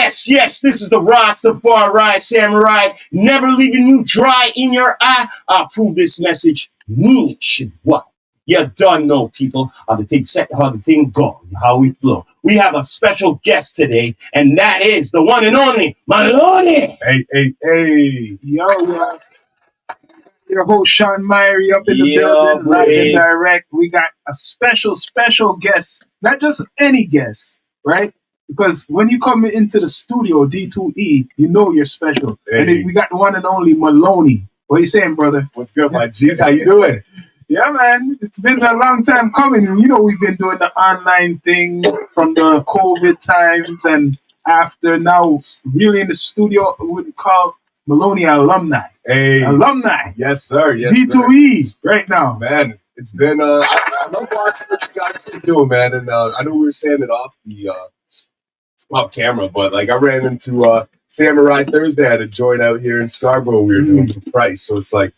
Yes, yes, this is the Rastafari Samurai, never leaving you dry in your eye. I prove this message nationwide. You done know, people, how the thing set, how the thing go, how we flow. We have a special guest today, and that is the one and only MLNY. Hey. Yo. Your host, Sean Myrie, up in the building, live and direct. We got a special guest, not just any guest, right? Because when you come into the studio, D2E, you know you're special. Hey. And then we got the one and only MLNY. What are you saying, brother? What's good, my G's? How you doing? Yeah, man. It's been a long time coming. You know, we've been doing the online thing from the COVID times and after. Now, really in the studio, we would call MLNY alumni. Hey. Alumni. Yes, sir. Yes, D2E right now. Man, it's been, I love watching what you guys been doing, man. And I know we were saying it off camera, but like I ran into Samurai Thursday at a joint out here in Scarborough we were doing for Price. So it's like,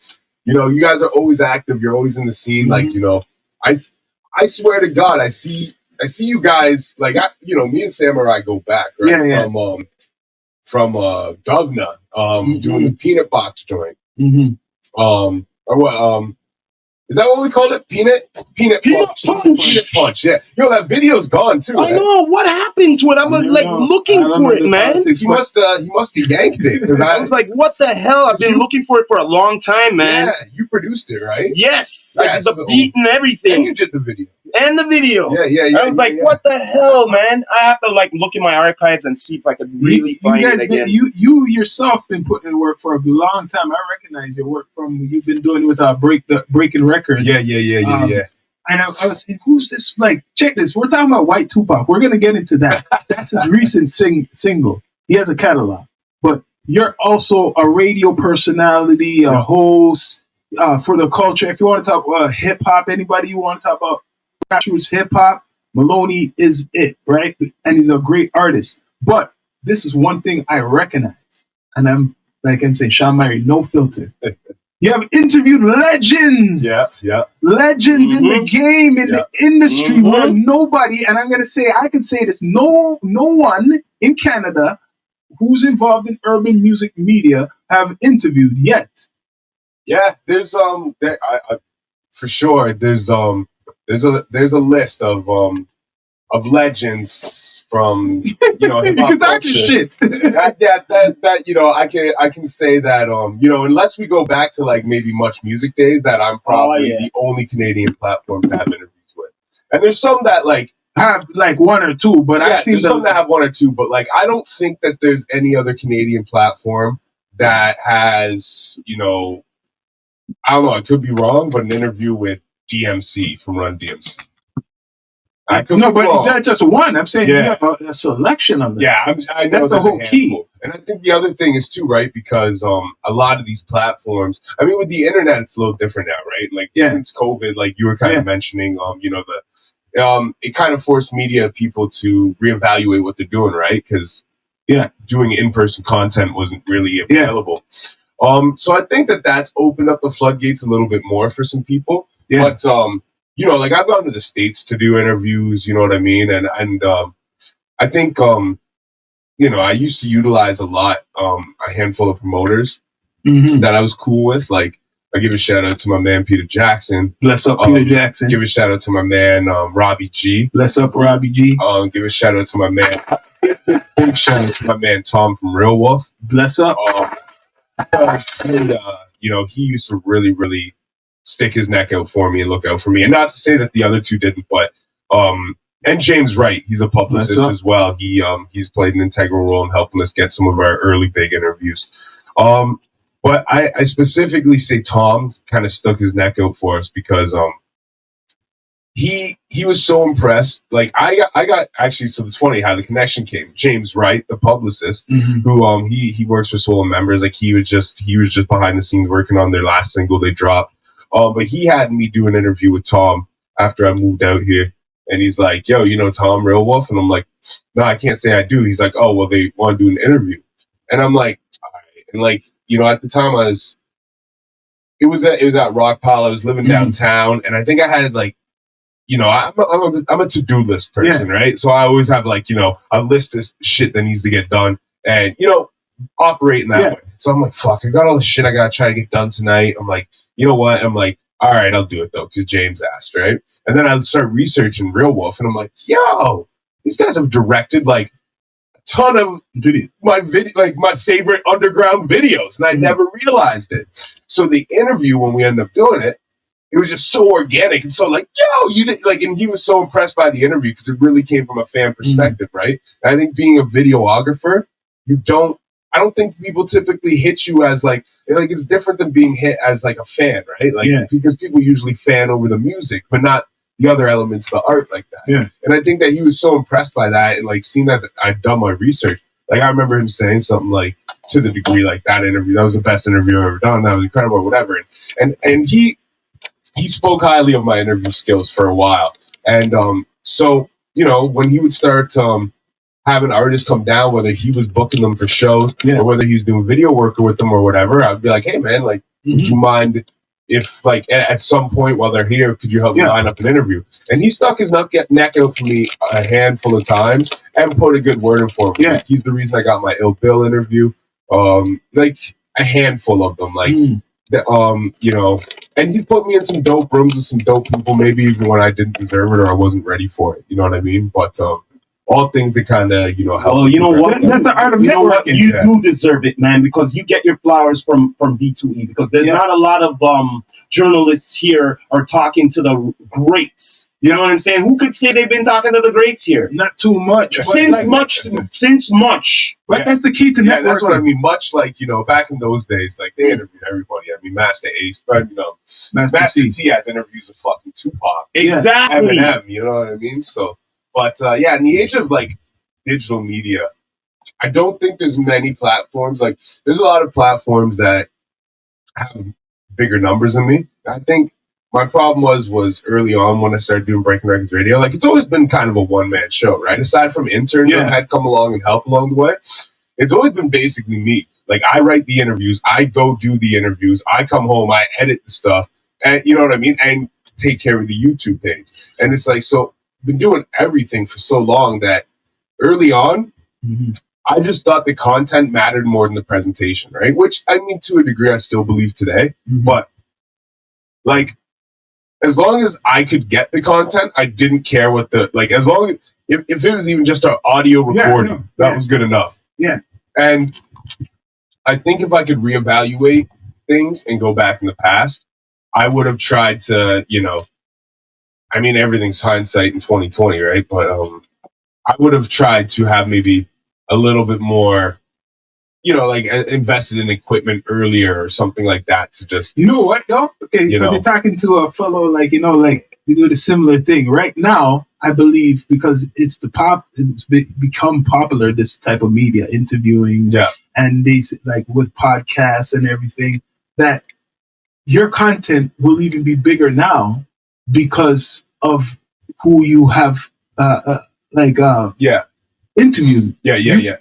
you know, you guys are always active. You're always in the scene. Like, you know, I swear to God, I see you guys, like, me and Samurai go back, right? Yeah. From Govna, doing the peanut box joint. Or what, is that what we call it? Peanut punch. Peanut punch, yeah. Yo, that video's gone too. I know. What happened to it? I was looking for it, man. He must have yanked it. I was like, what the hell? I've been looking for it for a long time, man. Yeah, you produced it, right? Yes. I did the beat and everything. And you did the video. Yeah. I was like, what the hell, man? I have to like look in my archives and see if I could really find it again. You yourself been putting in work for a long time. I recognize your work from you've been doing with Breaking Records. Yeah. And I was saying, who's this? Like, check this. We're talking about White Tupac. We're gonna get into that. That's his recent single. He has a catalog, but you're also a radio personality, a host for the culture. If you want to talk about hip hop, anybody you want to talk about grassroots hip hop, MLNY is it, right? And he's a great artist. But this is one thing I recognize, and I'm saying, Sean Myrie, no filter. You have interviewed legends. Yeah. Legends in the game, in the industry, where nobody, and I'm gonna say, I can say this, no one in Canada who's involved in urban music media have interviewed yet. Yeah, there's for sure there's a list of legends from hip hop culture. Shit. that I can say that unless we go back to like maybe Much Music days, that I'm probably the only Canadian platform to have interviews with. And there's some that like have like one or two, but I've seen some that have one or two, but like I don't think that there's any other Canadian platform that has, I don't know, I could be wrong, but an interview with DMC from Run DMC. No, but that's just one. I'm saying you have a selection of them. Yeah, I know that's the whole key. And I think the other thing is too, right? Because a lot of these platforms, I mean, with the internet, it's a little different now, right? Like since COVID, like you were kind of mentioning, it kind of forced media people to reevaluate what they're doing, right? Because doing in-person content wasn't really available. So I think that that's opened up the floodgates a little bit more for some people. Yeah. But like I've gone to the States to do interviews, you know what I mean? And I think, I used to utilize a lot, a handful of promoters that I was cool with. Like, I give a shout out to my man, Peter Jackson. Bless up, Peter Jackson. Give a shout out to my man, Robbie G. Bless up, Robbie G. Give a shout out to my man, big shout out to my man, Tom from Real Wolf. Bless up. He used to really, really stick his neck out for me and look out for me. And not to say that the other two didn't, but and James Wright, he's a publicist as well. He's played an integral role in helping us get some of our early big interviews. But I specifically say Tom kind of stuck his neck out for us because he was so impressed. Like I got actually, so it's funny how the connection came. James Wright, the publicist, who he works for Soul Members. Like he was just behind the scenes working on their last single they dropped. But he had me do an interview with Tom after I moved out here. And he's like, yo, Tom Real Wolf? And I'm like, no, I can't say I do. He's like, oh, well, they want to do an interview. And I'm like, all right. And like, at the time it was at Rock Pile. I was living downtown. And I think I had like you know, I'm a to-do list person, right? So I always have like, you know, a list of shit that needs to get done, and you know, operating that way. So I'm like, fuck, I got all the shit I gotta try to get done tonight. I'm like, you know what? I'm like, all right, I'll do it though, because James asked, right? And then I start researching Real Wolf, and I'm like, yo, these guys have directed like a ton of my favorite underground videos, and I never realized it. So the interview, when we ended up doing it, it was just so organic and so like, yo, you did like, and he was so impressed by the interview because it really came from a fan perspective, right? And I think being a videographer, I don't think people typically hit you as like it's different than being hit as like a fan, right? Like because people usually fan over the music, but not the other elements of the art like that. Yeah. And I think that he was so impressed by that, and like seeing that I'd done my research. Like I remember him saying something like, to the degree like, that interview, that was the best interview I've ever done. That was incredible, or whatever. And he spoke highly of my interview skills for a while. And so, you know, when he would start having artists come down, whether he was booking them for shows or whether he was doing video work with them or whatever, I'd be like, hey, man, like, would you mind if, like, at some point while they're here, could you help me line up an interview? And he stuck his neck out for me a handful of times and put a good word in for me. Like, he's the reason I got my Ill Bill interview. Like, a handful of them. Like, you know, and he put me in some dope rooms with some dope people, maybe even when I didn't deserve it or I wasn't ready for it. You know what I mean? But all things that kind of, you know, help. Well, you know what? That's the art of networking. You do deserve it, man, because you get your flowers from D2E, because there's not a lot of journalists here are talking to the greats. You know what I'm saying? Who could say they've been talking to the greats here? Not too much. Since much. But that's the key to networking. That's what I mean. Much like, you know, back in those days, like they interviewed everybody. I mean, Master Ace, you know, Master T has interviews with fucking Tupac. Exactly. Eminem, you know what I mean? So, but yeah, in the age of like digital media, I don't think there's many platforms. Like, there's a lot of platforms that have bigger numbers than me. I think my problem was early on when I started doing Breaking Records Radio. Like, it's always been kind of a one-man show, right? Aside from interns that had come along and help along the way, it's always been basically me. Like, I write the interviews, I go do the interviews, I come home, I edit the stuff, and you know what I mean? And take care of the YouTube page. And it's like, so I've been doing everything for so long that early on, I just thought the content mattered more than the presentation, right? Which, I mean, to a degree, I still believe today. But, like, as long as I could get the content, I didn't care what the, like, as long as, if it was even just an audio recording, that was good enough. Yeah. And I think if I could reevaluate things and go back in the past, I would have tried to, you know, I mean, everything's hindsight in 2020, right? But I would have tried to have maybe a little bit more, you know, like invested in equipment earlier or something like that to just... You know what, though? Okay, because you're talking to a fellow, like, you know, like, we do the similar thing. Right now, I believe, because it's become popular, this type of media, interviewing, and these, like, with podcasts and everything, that your content will even be bigger now because of who you have, interviewed.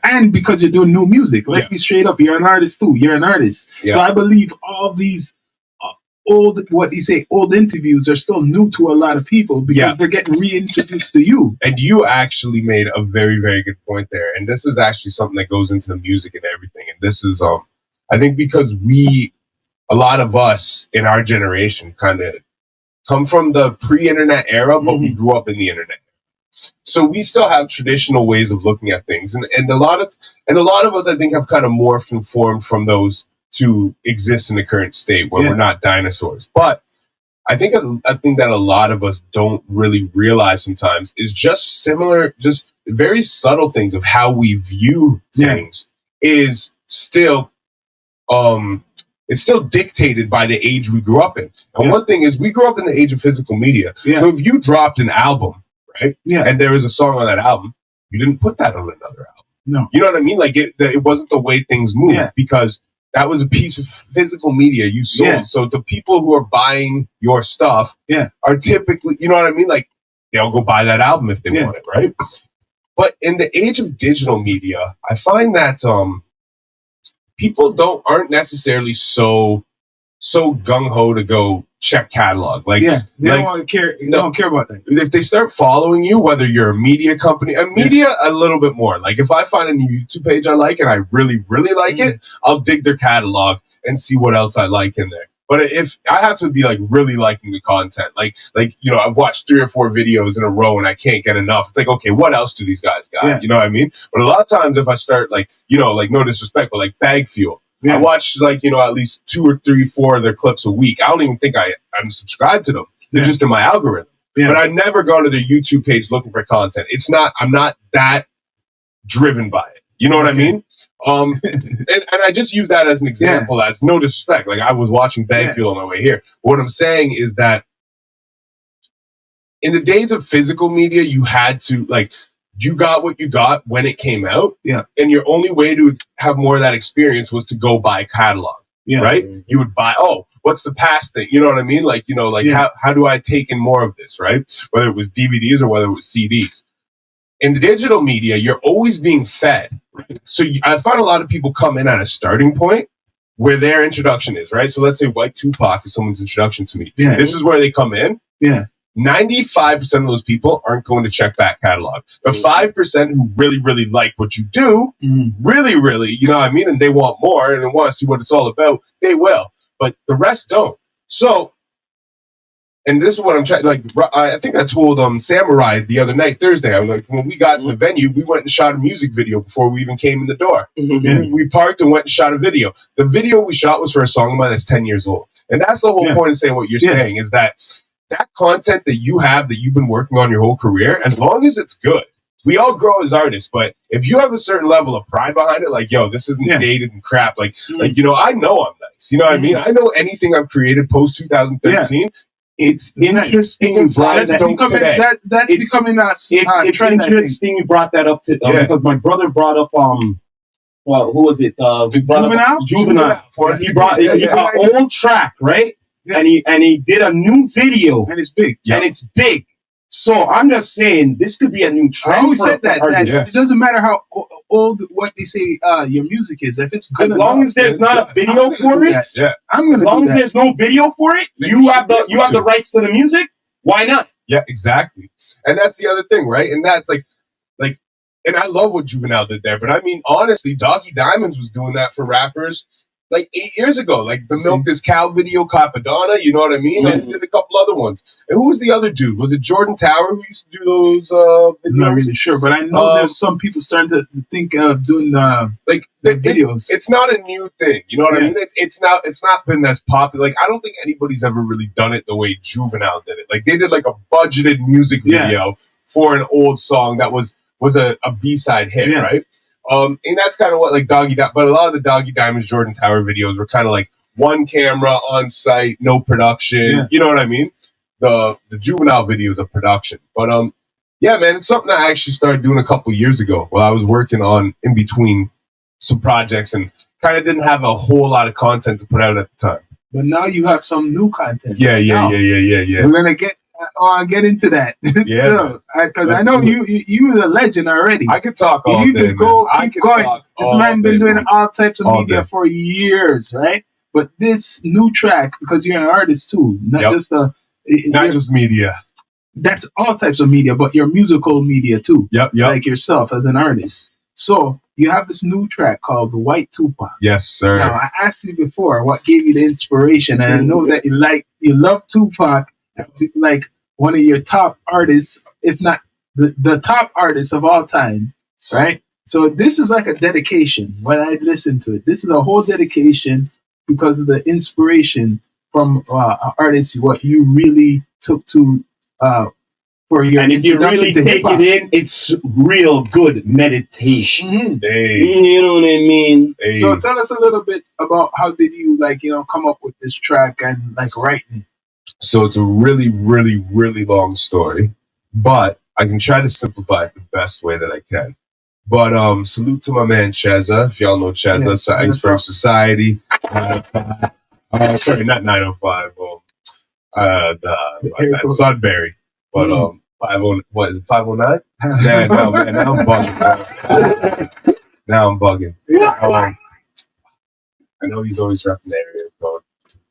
And because you're doing new music. Let's be straight up. You're an artist too. You're an artist. So I believe all these old interviews are still new to a lot of people because they're getting reintroduced to you. And you actually made a very, very good point there. And this is actually something that goes into the music and everything. And this is, I think because a lot of us in our generation kind of come from the pre-internet era, but we grew up in the internet. So we still have traditional ways of looking at things, and a lot of us, I think, have kind of morphed and formed from those to exist in the current state where we're not dinosaurs. But I think that a lot of us don't really realize sometimes is just very subtle things of how we view things is still it's still dictated by the age we grew up in. And one thing is, we grew up in the age of physical media. So if you dropped an album, right? And there was a song on that album, you didn't put that on another album. No. You know what I mean? Like, it wasn't the way things moved because that was a piece of physical media you sold. So the people who are buying your stuff are typically, you know what I mean? Like, they'll go buy that album if they want it, right? But in the age of digital media, I find that people aren't necessarily so gung-ho to go check catalog. Like, yeah, they like, don't want to care. They no. don't care about that. If they start following you, whether you're a media company, a media a little bit more. Like if I find a new YouTube page I like and I really, really like it, I'll dig their catalog and see what else I like in there. But if I have to be like really liking the content, like you know, I've watched 3 or 4 videos in a row and I can't get enough. It's like, okay, what else do these guys got? Yeah. You know what I mean? But a lot of times if I start like, you know, like no disrespect, but like Bag Fuel. Yeah. I watch like, you know, at least 2 or 3, 4 of their clips a week. I don't even think I'm subscribed to them. They're just in my algorithm. Yeah. But I never go to their YouTube page looking for content. I'm not that driven by it. You know what I mean? And I just use that as an example, as no disrespect. Like I was watching Bag Fuel on my way here. What I'm saying is that in the days of physical media, you had to like, you got what you got when it came out. Yeah. And your only way to have more of that experience was to go buy a catalog. Yeah. Right? You would buy, what's the past thing? You know what I mean? Like, you know, like how do I take in more of this, right? Whether it was DVDs or whether it was CDs. In the digital media, you're always being fed. Right? So I find a lot of people come in at a starting point where their introduction is, right? So let's say White Tupac is someone's introduction to me. Yeah. This is where they come in. Yeah. 95% of those people aren't going to check back catalog. The 5% who really, really like what you do, really, really, you know what I mean? And they want more and they want to see what it's all about, they will. But the rest don't. So, and this is what I'm trying, like, I think I told Samurai the other night, Thursday, I was like, when we got to the venue, we went and shot a music video before we even came in the door. We parked and went and shot a video. The video we shot was for a song of mine that's 10 years old. And that's the whole point of saying what you're saying, is that content that you have, that you've been working on your whole career, as long as it's good, we all grow as artists, but if you have a certain level of pride behind it, like, yo, this isn't dated and crap, like, you know, I know I'm nice, you know what I mean? I know anything I've created post 2013, it's interesting you brought that up today. That's becoming us. It's interesting you brought that up to because my brother brought up well, who was it? He brought up Juvenile. He brought an old track, right? Yeah. And he did a new video, and it's big. And it's big. So I'm just saying this could be a new trend. I always said that it doesn't matter how old what they say your music is. If it's good, as long as there's not a video for it, as long as there's no video for it, you have the rights to the music. Why not? Yeah, exactly. And that's the other thing, right? And that's like, and I love what Juvenile did there. But I mean, honestly, Doggy Diamonds was doing that for rappers like 8 years ago, like the Milk This Cow video, Capadonna, you know what I mean? And he did a couple other ones. And who was the other dude? Was it Jordan Tower who used to do those videos? I'm not really sure, but I know there's some people starting to think of doing the videos. It's not a new thing, you know what I mean? It's not been as popular. Like, I don't think anybody's ever really done it the way Juvenile did it. Like, they did like a budgeted music video for an old song that was a B-side hit, right? And that's kind of what like but a lot of the Doggy Diamonds Jordan Tower videos were kind of like one camera on site, no production. You know what I mean? The Juvenile video is a production, but yeah, man, it's something I actually started doing a couple years ago while I was working on in between some projects and kind of didn't have a whole lot of content to put out at the time. But now you have some new content. Yeah. We're gonna get into that. Because I know you're a legend already. I could talk all day. Keep going. This man been doing all types of media for years, right? But this new track, because you're an artist too, not just media. That's all types of media, but your musical media too. Like yourself as an artist. So you have this new track called White Tupac. Yes, sir. Now I asked you before what gave you the inspiration, and I know that you love Tupac. Like one of your top artists, if not the top artist of all time, right? So this is like a dedication. When I listen to it, this is a whole dedication because of the inspiration from artists, what you really took to for your and if you really take it in, it's real good meditation. You know what I mean? So tell us a little bit about how did you come up with this track and writing it. So it's a really, really, really long story, but I can try to simplify it the best way that I can. But salute to my man Cheza, if y'all know Cheza, Iceberg Society. 905. Sorry, not 905. Sudbury. But 50, what is it, 509? Man, now I'm bugging. Now I'm bugging. I know he's always repping the area code.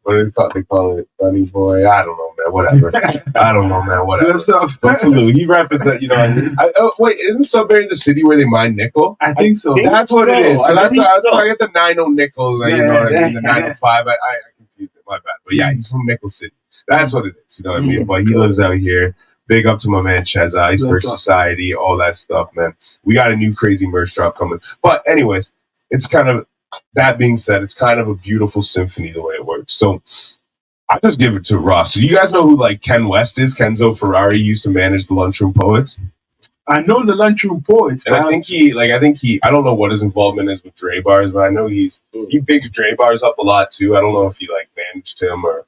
what do they call it? Funny boy. I don't know, man. Whatever. I don't know, man. Whatever. What's up? But salute. He represents, you know what I mean? Wait, isn't Sudbury the city where they mine nickel? I think so. That's what it is. So that's why I get the 90 nickel, you know what I mean? The 905. I confused it. My bad. But yeah, he's from Nickel City. That's what it is. You know what I mean? But he lives out here. Big up to my man Cheza, Iceberg Society, all that stuff, man. We got a new crazy merch drop coming. But anyways, it's kind of, that being said, it's kind of a beautiful symphony the way it works. So I just give it to Ross. So you guys know who like Ken West is? Kenzo Ferrari used to manage the Lunchroom Poets. I know the Lunchroom Poets. And I think he, I don't know what his involvement is with Dre Bars, but I know he bigs Dre Bars up a lot too. I don't know if he like managed him or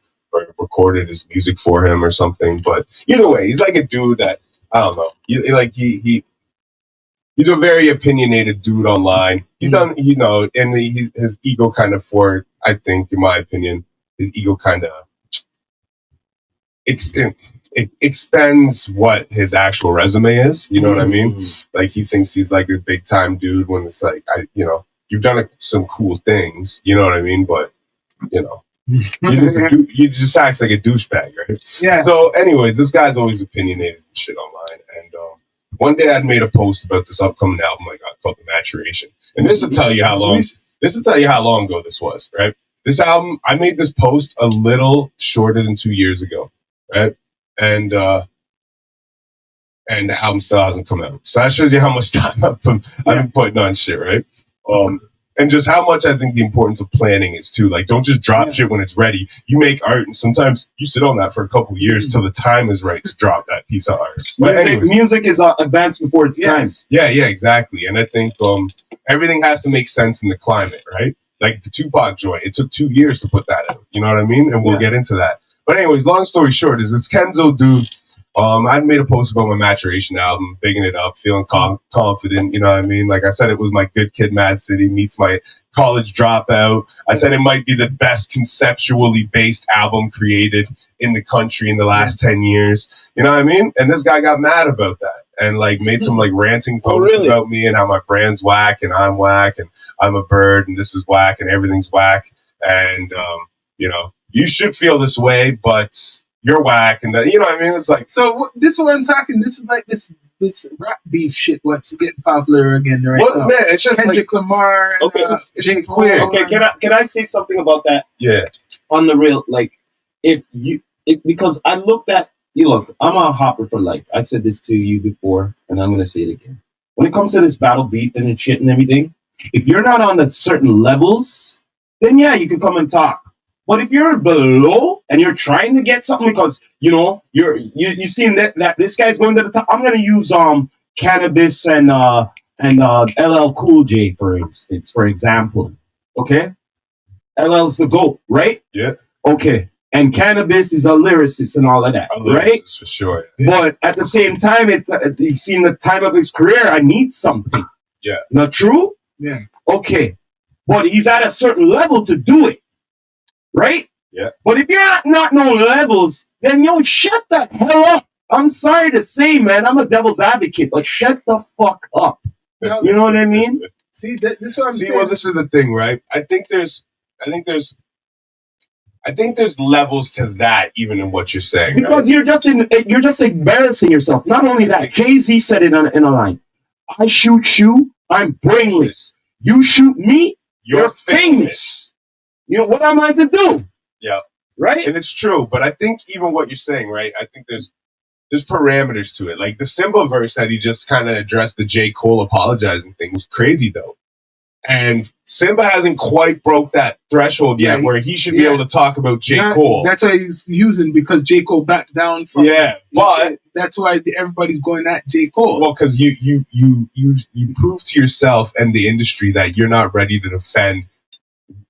recorded his music for him or something, but either way, he's like a dude that I don't know. He's a very opinionated dude online. He's done, you know, and his ego kind of for it, I think, in my opinion, his ego kind of it expands what his actual resume is. You know what I mean? Like he thinks he's like a big time dude when it's like, you've done some cool things. You know what I mean? But you know. You just act like a douchebag, right? Yeah. So, anyways, this guy's always opinionated and shit online. And one day I'd made a post about this upcoming album I got called The Maturation. And this will tell you how long. This will tell you how long ago this was, right? This album, I made this post a little shorter than 2 years ago, right? And the album still hasn't come out. So that shows you how much time I've been putting on shit, right? And just how much I think the importance of planning is too. Like, don't just drop shit when it's ready. You make art, and sometimes you sit on that for a couple of years till the time is right to drop that piece of art. But anyways, music is advanced before its time. Yeah, exactly. And I think everything has to make sense in the climate, right? Like the Tupac joint, it took 2 years to put that out. You know what I mean? And we'll get into that. But anyways, long story short, is this Kenzo dude. I made a post about my Maturation album, bigging it up, feeling confident, you know what I mean? Like I said, it was my Good Kid, Mad City meets my College Dropout. I said it might be the best conceptually based album created in the country in the last 10 years. You know what I mean? And this guy got mad about that and like made some like ranting posts about me and how my brand's whack and I'm a bird and this is whack and everything's whack. And, you should feel this way, but you're whack, and you know what I mean? It's like, so this is what I'm talking. This is like this rap beef shit. What's getting popular again right now? Man, it's just Kendrick Lamar. Okay, it's queer. Okay, can I say something about that? Yeah. On the real, like, because I looked at look, I'm a hopper for life. I said this to you before, and I'm gonna say it again. When it comes to this battle beef and shit and everything, if you're not on the certain levels, then yeah, you can come and talk. But if you're below and you're trying to get something because you seen that this guy's going to the top, I'm gonna use Cannabis and LL Cool J for instance, for example. Okay, LL's the GOAT, right? Yeah. Okay, and Cannabis is a lyricist and all of that, right? For sure. Yeah. But at the same time, he's seen the time of his career. I need something. Yeah. Not true? Yeah. Okay, but he's at a certain level to do it. Right? Yeah. But if you're at not no levels, then shut the hell up. I'm sorry to say, man, I'm a devil's advocate, but shut the fuck up. You know what I mean? See, this is what I'm saying. Well, this is the thing, right? I think there's levels to that, even in what you're saying. Because right? you're just embarrassing yourself. Not only that, Jay-Z said it in a line. I shoot you, I'm brainless. You shoot me, you're famous. You know, what am I to do? Yeah. Right? And it's true. But I think even what you're saying, right? I think there's parameters to it. Like the Simba verse that he just kind of addressed the J. Cole apologizing thing was crazy, though. And Simba hasn't quite broke that threshold yet where he should be able to talk about J. Cole. That's why he's using, because J. Cole backed down from but that's why everybody's going at J. Cole. Well, because you prove to yourself and the industry that you're not ready to defend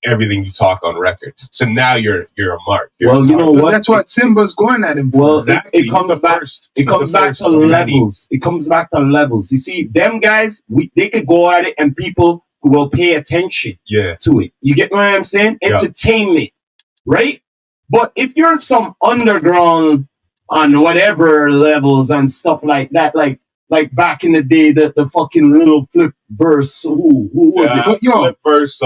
everything you talk on record. So now you're a mark. Well, you know what? That's what Simba's going at him. Well, exactly. It comes back to levels. It comes back to levels. You see, them guys, they could go at it and people will pay attention to it. You get what I'm saying? Entertainment, right? But if you're some underground on whatever levels and stuff like that, like back in the day, the fucking little Flip verse, who was it? Flip verse,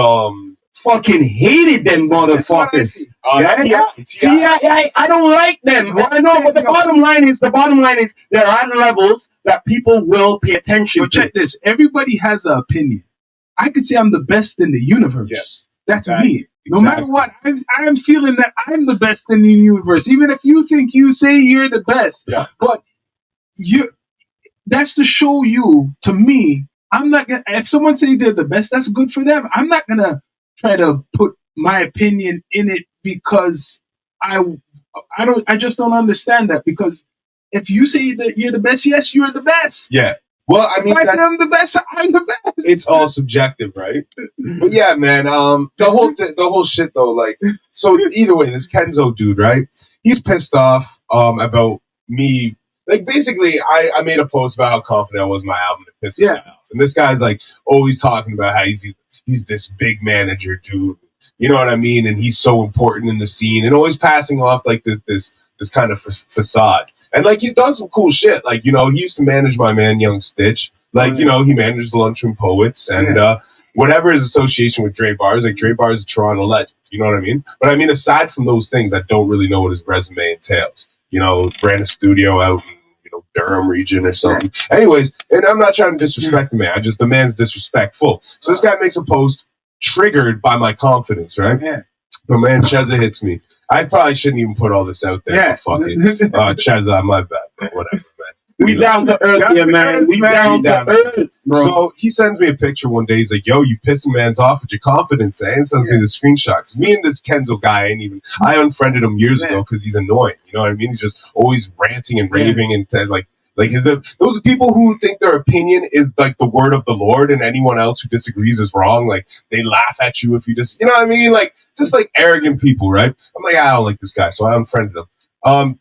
fucking hated them motherfuckers. I don't like them. I know, but the bottom line is there are levels that people will pay attention to. Check this. Everybody has an opinion. I could say I'm the best in the universe. Yes. That's me. No matter what, I'm feeling that I'm the best in the universe. Even if you think you say you're the best. Yeah. But that's to show you, to me, I'm not gonna, if someone say they're the best, that's good for them. I'm not gonna try to put my opinion in it because I just don't understand that. Because if you say that you're the best, yes, you're the best. Yeah. Well, I mean, if I say I'm the best, I'm the best. It's all subjective, right? But yeah, man, the whole shit though, like, so either way, this Kenzo dude, right? He's pissed off about me. Like, basically, I made a post about how confident I was in my album. It pisses him off. And this guy's like always talking about how he's this big manager dude. You know what I mean? And he's so important in the scene, and always passing off like this kind of facade. And like, he's done some cool shit. Like, you know, he used to manage my man Young Stitch. Like, you know, he managed the Lunchroom Poets and whatever his association with Dre Bars. Like, Dre Bars is a Toronto legend. You know what I mean? But I mean, aside from those things, I don't really know what his resume entails. You know, ran a studio out in, you know, Durham region or something. Yeah. Anyways, and I'm not trying to disrespect the man. The man's disrespectful. So this guy makes a post triggered by my confidence, right? Yeah. The man Cheza hits me. I probably shouldn't even put all this out there. Yeah. But fuck it. Cheza, my bad. But whatever, man. We down to earth here, man. We down to earth, bro. So he sends me a picture one day. He's like, yo, you pissing man's off with your confidence, eh? And sends me the screenshots. Me and this Kenzo guy I unfriended him years ago because he's annoying. You know what I mean? He's just always ranting and raving and like those are people who think their opinion is like the word of the Lord, and anyone else who disagrees is wrong. Like, they laugh at you if you you know what I mean? Like, just like arrogant people, right? I'm like, I don't like this guy, so I unfriended him.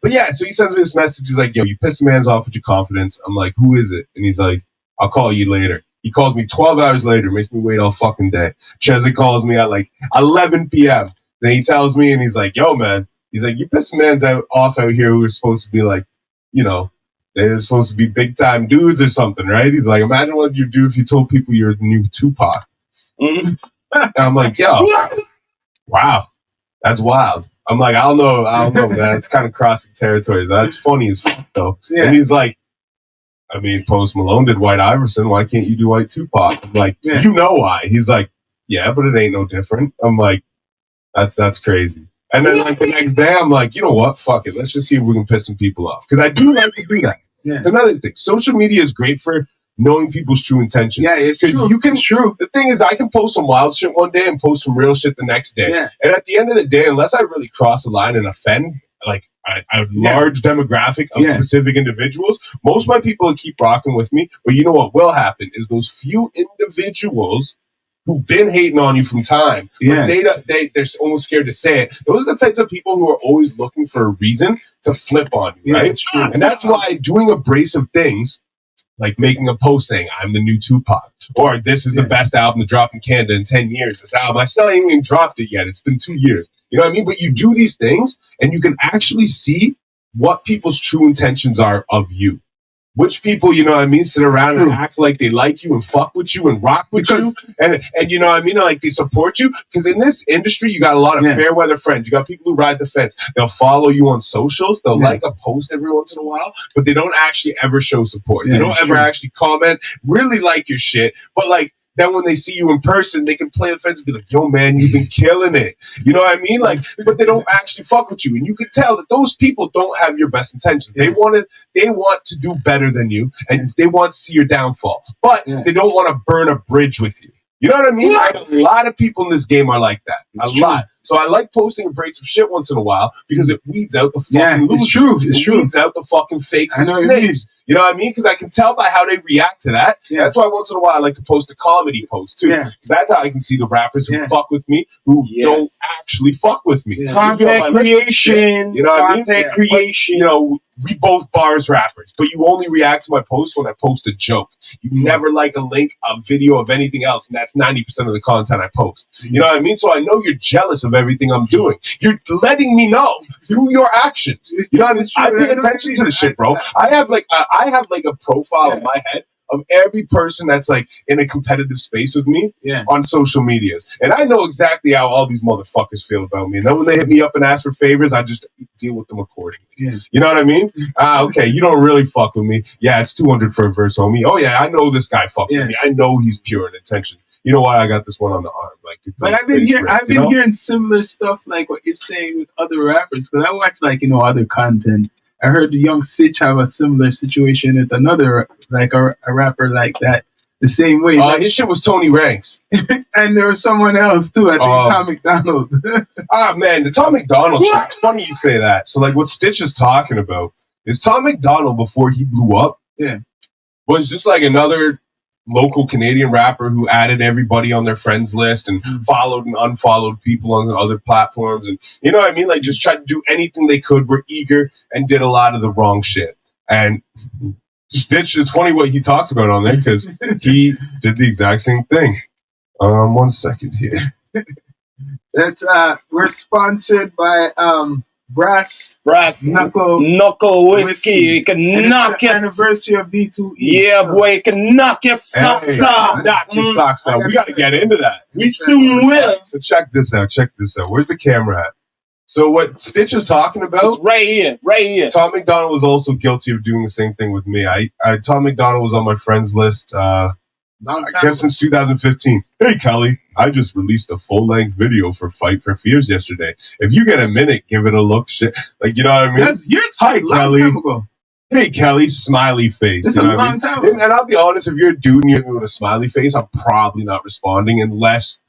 But yeah, so he sends me this message. He's like, yo, you piss man's off with your confidence. I'm like, who is it? And he's like, I'll call you later. He calls me 12 hours later, makes me wait all fucking day. Cheza calls me at like 11 p.m. Then he tells me, and he's like, yo, man, he's like, you pissing man's off out here who are supposed to be like, you know, they're supposed to be big time dudes or something, right? He's like, imagine what you'd do if you told people you're the new Tupac. Mm-hmm. And I'm like, yo, wow, that's wild. I'm like, I don't know, man. It's kind of crossing territories. That's funny as fuck, though. Yeah. And he's like, I mean, Post Malone did White Iverson. Why can't you do White Tupac? I'm like, you know why? He's like, yeah, but it ain't no different. I'm like, that's crazy. And then like the next day, I'm like, you know what? Fuck it. Let's just see if we can piss some people off. Because I do like to do that. Yeah. It's another thing. Social media is great for knowing people's true intentions. Yeah, it's true. The thing is, I can post some wild shit one day and post some real shit the next day. Yeah. And at the end of the day, unless I really cross the line and offend like a large demographic of specific individuals, most of my people will keep rocking with me. But you know what will happen is those few individuals who've been hating on you from time, but they're almost scared to say it. Those are the types of people who are always looking for a reason to flip on you, right? That's true. And that's why doing abrasive things, like making a post saying, I'm the new Tupac, or this is the best album to drop in Canada in 10 years. This album, I still ain't even dropped it yet. It's been 2 years. You know what I mean? But you do these things, and you can actually see what people's true intentions are of you. Which people, you know what I mean, sit around and act like they like you and fuck with you and rock with you. And you know what I mean? Like, they support you. Because in this industry, you got a lot of fair weather friends. You got people who ride the fence. They'll follow you on socials. They'll like a post every once in a while. But they don't actually ever show support. They don't ever actually comment, really like your shit. But, like, then when they see you in person, they can play the fence and be like, yo, man, you've been killing it. You know what I mean? Like, but they don't actually fuck with you. And you can tell that those people don't have your best intentions. They want to do better than you, and they want to see your downfall. But they don't want to burn a bridge with you. You know what I mean? Like, a lot of people in this game are like that. It's a lot. So I like posting abrasive shit once in a while because it weeds out the fucking losers. It weeds out the fucking fakes and snakes. You know what I mean? Because I can tell by how they react to that. Yeah. That's why once in a while I like to post a comedy post too. Because that's how I can see the rappers who fuck with me, who don't actually fuck with me. Yeah. Content creation. You know what I mean? Content creation. But, you know, we both bars rappers, but you only react to my post when I post a joke. You never like a link, a video of anything else, and that's 90% of the content I post. You know what I mean? So I know you're jealous of everything I'm doing. You're letting me know through your actions. You know what I mean? I pay attention to the shit, bro. I have like a profile in my head of every person that's like in a competitive space with me on social medias. And I know exactly how all these motherfuckers feel about me. And then when they hit me up and ask for favors, I just deal with them accordingly. Yeah. You know what I mean? Okay, you don't really fuck with me. Yeah, it's 200 for a verse, homie. Oh yeah, I know this guy fucks with me. I know he's pure in intention. You know what? I got this one on the arm. Like, but I've been hearing similar stuff like what you're saying with other rappers. Because I watch other content. I heard the Young Sitch have a similar situation with another a rapper like that. The same way. His shit was Tony Ranks. And there was someone else too. I think Tom McDonald. Man, the Tom McDonald shit. It's funny you say that. So like what Stitch is talking about is Tom McDonald before he blew up. Yeah. Was just like another local Canadian rapper who added everybody on their friends list and followed and unfollowed people on other platforms. And you know what I mean? Like just tried to do anything they could, were eager, and did a lot of the wrong shit. And Stitch, it's funny what he talked about on there because he did the exact same thing. 1 second here. That's we're sponsored by Brass Knuckle Whiskey. You can knock your anniversary of D2E. Yeah, boy, you can knock your socks off. Knock your socks off. We got to get into that. We soon will. So check this out. Where's the camera at? So what Stitch is talking about? It's right here. Tom McDonald was also guilty of doing the same thing with me. Tom McDonald was on my friends list. I guess since 2015. Hey, Kelly, I just released a full-length video for Fight for Fears yesterday. If you get a minute, give it a look. Shit, like, you know what I mean? Hi, Kelly. Hey, Kelly, smiley face. It's a long time ago. And I'll be honest, if you're a dude and you hit me with a smiley face, I'm probably not responding unless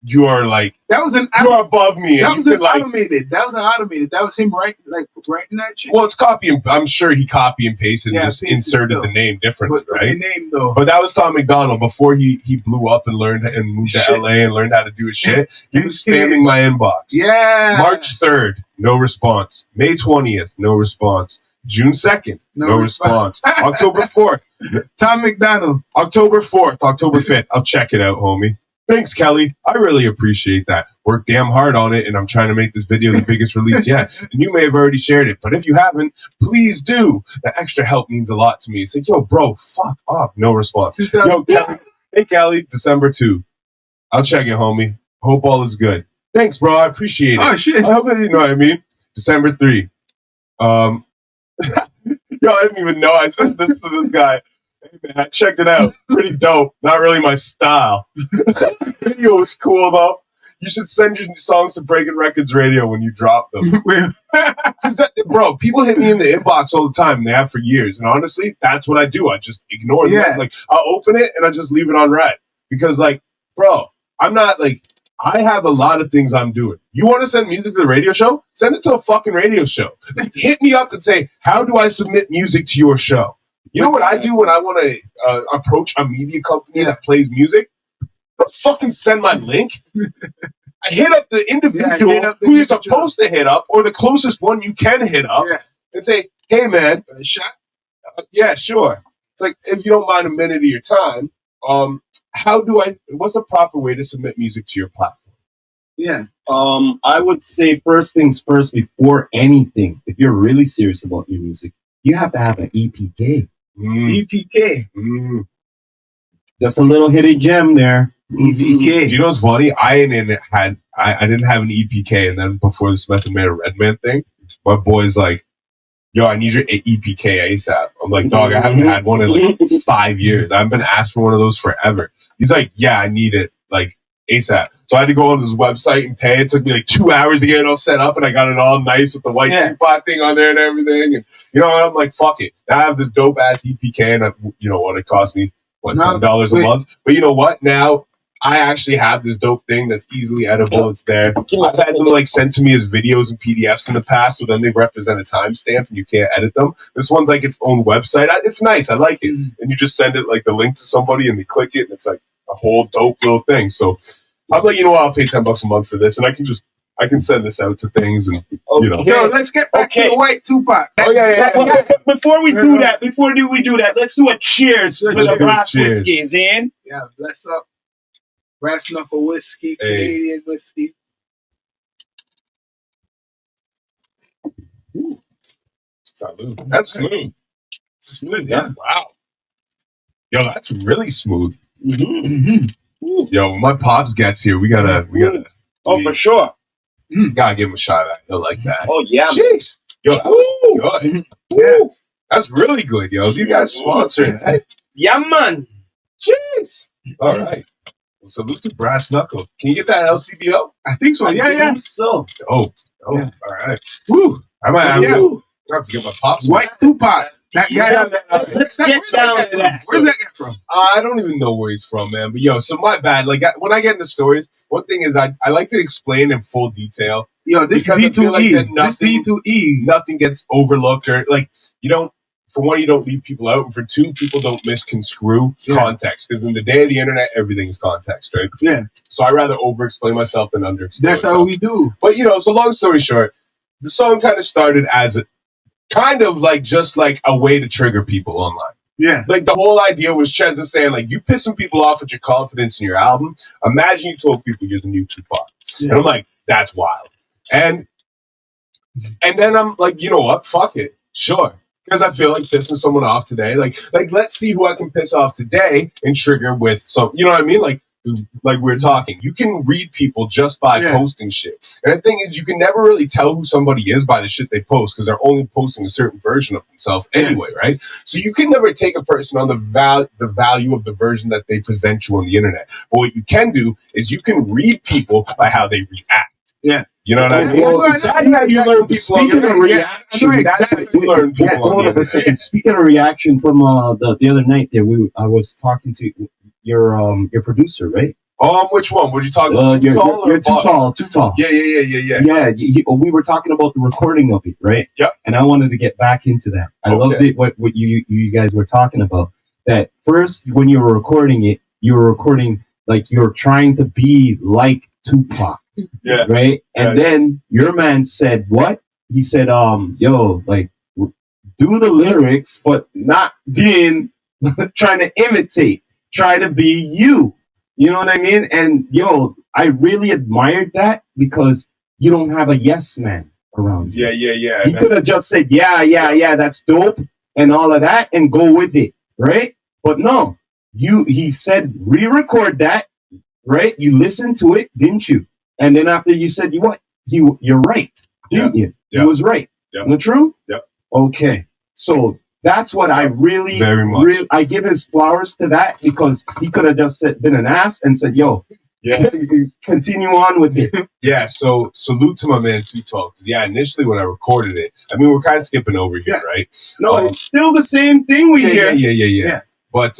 you are like you're above me. That was automated. That was him writing that shit. Well, it's I'm sure he copy and pasted and just inserted the name differently, right? The name though. But that was Tom McDonald before he blew up and learned and moved to LA and learned how to do his shit. He was spamming my inbox. Yeah. March 3rd, no response. May 20th, no response. June 2nd, no response. October 4th, Tom McDonald. October 4th, October 5th. I'll check it out, homie. Thanks, Kelly. I really appreciate that. Worked damn hard on it, and I'm trying to make this video the biggest release yet. And you may have already shared it, but if you haven't, please do. The extra help means a lot to me. It's like, yo, bro, fuck off. No response. Yo, Kelly. Hey, Kelly, December 2. I'll check it, homie. Hope all is good. Thanks, bro. I appreciate it. Oh, shit. I hope that you know what I mean. December 3. Yo, I didn't even know I sent this to this guy. Hey man, I checked it out. Pretty dope. Not really my style. Video was cool though. You should send your songs to Breaking Records Radio when you drop them. Bro, people hit me in the inbox all the time, and they have for years. And honestly, that's what I do. I just ignore them. Like, I'll open it and I just leave it on red because, like, bro, I'm not like. I have a lot of things I'm doing. You want to send music to the radio show? Send it to a fucking radio show. Hit me up and say, how do I submit music to your show? You know what I do when I want to approach a media company that plays music? I don't fucking send my link. I hit up the individual who you're supposed to hit up, or the closest one you can hit up, and say, hey, man. Yeah, sure. It's like, if you don't mind a minute of your time, what's the proper way to submit music to your platform? Yeah. I would say first things first before anything. If you're really serious about your music, you have to have an EPK. EPK. Just a little hidden gem there. EPK. Do you know what's funny? I didn't have an EPK, and then before this Method Man Redman thing, my boy's like, yo, I need your EPK ASAP. I'm like, dog, I haven't had one in like 5 years. I've been asked for one of those forever. He's like, yeah, I need it like ASAP. So I had to go on his website and pay. It took me like 2 hours to get it all set up, and I got it all nice with the white Tupac thing on there and everything. And you know, I'm like, fuck it. Now I have this dope ass EPK, and you know what? It cost me $10 a month. But you know what? Now I actually have this dope thing that's easily editable. It's there. I've had them like sent to me as videos and PDFs in the past, so then they represent a timestamp and you can't edit them. This one's like its own website. It's nice. I like it. And you just send it like the link to somebody and they click it, and it's like a whole dope little thing. So I'm like, you know what? I'll pay $10 a month for this, and I can send this out to things, and you know. So let's get back to the white Tupac. Oh yeah. Before we do that, let's do a cheers with a brass whiskey, Zan. Yeah, bless up. Brass knuckle whiskey, Canadian whiskey. Salud. That's smooth. Smooth, yeah. Wow. Yo, that's really smooth. Mm-hmm. Yo, when my pops gets here, we gotta. Oh, for sure. Gotta give him a shot at that. He'll like that. Oh, yeah. Jeez. Yo, that was good. Yeah. That's really good, yo. You guys sponsoring that? Yeah, man. Jeez. All right. Well, salute to Brass Knuckle. Can you get that LCBO? I think so. Yeah. So. Oh, Yeah. all right. Woo. I might have, Yeah. to have to get my pops. White Tupac. That guy. Let's get down to that. Where's that guy from? I don't even know where he's from, man. But yo, so my bad. Like when I get into stories, one thing is I like to explain in full detail. Yo, this Because I feel like D2E. that This D2E. Nothing gets overlooked or like you don't. For one, you don't leave people out, and for two, people don't misconstrue context. Because in the day of the internet, everything's context, right? Yeah. So I rather over-explain myself than under-explain. That's how we do. But so long story short, the song kind of started as a kind of like just like a way to trigger people online. Yeah. Like the whole idea was Cheza saying like you pissing people off with your confidence in your album. Imagine you told people you're the new Tupac. Yeah. And I'm like, that's wild. And then I'm like, you know what? Fuck it. Sure. Because I feel like pissing someone off today. Like let's see who I can piss off today and trigger with some, you know what I mean? Like we're talking. You can read people just by posting shit. And the thing is, you can never really tell who somebody is by the shit they post because they're only posting a certain version of themselves anyway, right? So you can never take a person on the value of the version that they present you on the internet. But what you can do is you can read people by how they react. Yeah. You know what I mean? Well, That's how you learn people. Speaking of reaction, that's how you learn people. Hold up a second. Speaking of reaction from the other night there, I was talking to your producer, right? Which one? Were you talking about? You're too tall. Yeah. Yeah, we were talking about the recording of it, right? Yep. And I wanted to get back into that. I loved it, what you guys were talking about. That first, when you were recording it, you were recording like you're trying to be like Tupac. Yeah. Right? And then your man said what? He said, yo, like, do the lyrics, but not being, trying to imitate. Try to be you. You know what I mean? And, yo, I really admired that because you don't have a yes man around you. Yeah. He could have just said, yeah, that's dope, and all of that, and go with it, right? But no, he said, re-record that, right? You listened to it, didn't you? And then after you said, you're right, didn't you? Yeah. He was right. Yeah. Isn't it true? Yep. Okay. So that's what I really, very much. I give his flowers to that because he could have just been an ass and said, yo, continue on with it. Yeah, so salute to my man Too Tall. Because initially when I recorded it, I mean, we're kind of skipping over here, right? No, it's still the same thing we hear. Yeah. But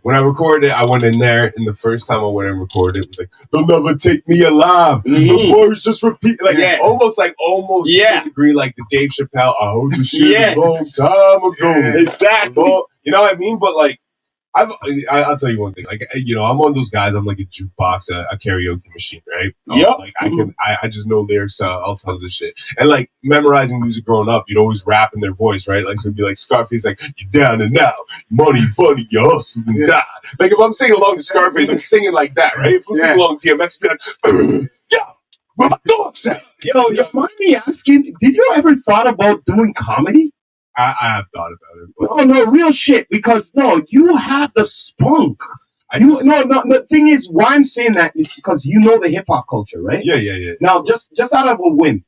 when I recorded it, I went in there, and the first time I went and recorded it, was like, "They'll never take me alive." The words just repeat, like almost to a degree, like the Dave Chappelle. I heard the shit a long time ago. Exactly. You know what I mean? But like, I'll tell you one thing. Like, I'm one of those guys. I'm like a jukebox, a karaoke machine, right? Like I just know lyrics, all tons of shit. And like memorizing music growing up, you'd always rap in their voice, right? Like so it'd be like Scarface, like you down and out, money, funny, you hustle and die. Like if I'm singing along to Scarface, I'm singing like that, right? If I'm singing along to DMX, be like, yeah, where my dogs at? Yo, mind me asking, did you ever thought about doing comedy? I have thought about it. No, real shit. Because you have the spunk. The thing is, why I'm saying that is because you know the hip hop culture, right? Yeah. Now, just out of a whim,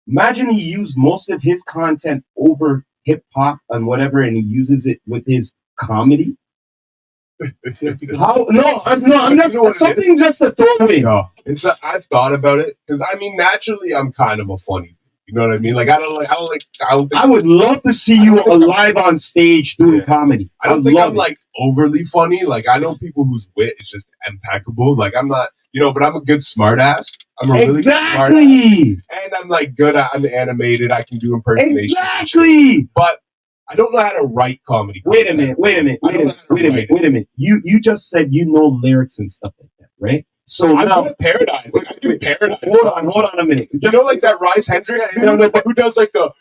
imagine he used most of his content over hip hop and whatever, and he uses it with his comedy. How? No, I'm just something just to throw in. No, I've thought about it because I mean, naturally, I'm kind of a funny. You know what I mean? Like I would love to see you live on stage doing comedy. I don't think I'm like overly funny. Like I know people whose wit is just impeccable. Like I'm not, but I'm a good smart ass. I'm a really good smart ass. And I'm like good at, I'm animated. I can do impersonations. Exactly. But I don't know how to write comedy. Wait a minute. You just said you know lyrics and stuff like that, right? So I'm now, good at Paradise. Like, I do Paradise. Hold on a minute. Like that Rice Hendricks dude who does like the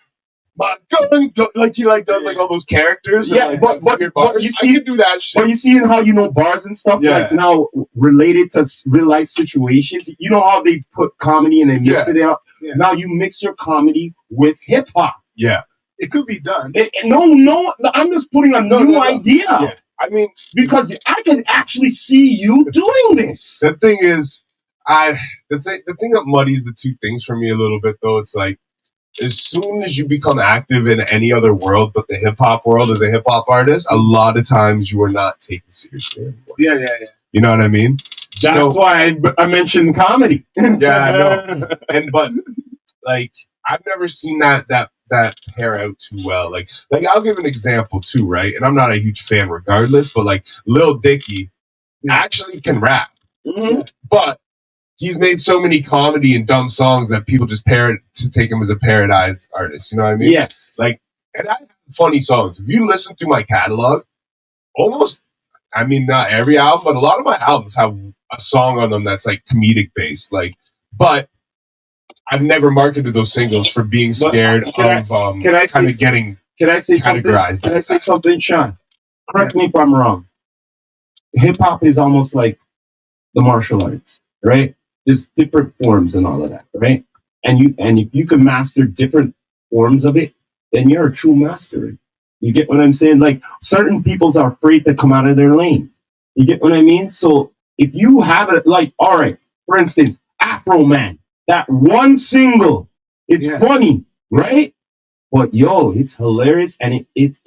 like he like does like all those characters. Yeah, and, like, but you see, I can do that shit. But you see how bars and stuff like now related to real life situations. You know how they put comedy and they mix it up. Yeah. Now you mix your comedy with hip hop. Yeah. It could be done. No, I'm just putting a new idea. Yeah. I mean, because I can actually see you doing this. The thing is, the thing that muddies the two things for me a little bit, though, it's like, as soon as you become active in any other world but the hip hop world as a hip hop artist, a lot of times you are not taken seriously anymore. Yeah. You know what I mean? That's why I mentioned comedy. Yeah, I know. But like, I've never seen that pair out too well. Like I'll give an example too, right? And I'm not a huge fan regardless, but like Lil Dicky actually can rap. Mm-hmm. But he's made so many comedy and dumb songs that people just to take him as a parodized artist. You know what I mean? Yes. Like, and I have funny songs. If you listen through my catalog, almost, I mean, not every album, but a lot of my albums have a song on them that's like comedic based. Like, but I've never marketed those singles for being scared of getting categorized. Can I say something, Sean? Correct me if I'm wrong. Hip hop is almost like the martial arts, right? There's different forms and all of that, right? And if you can master different forms of it, then you're a true master. You get what I'm saying? Like, certain peoples are afraid to come out of their lane. You get what I mean? So if you have it, like, all right, for instance, Afro Man, that one single, it's funny, right? But yo, it's hilarious, and it's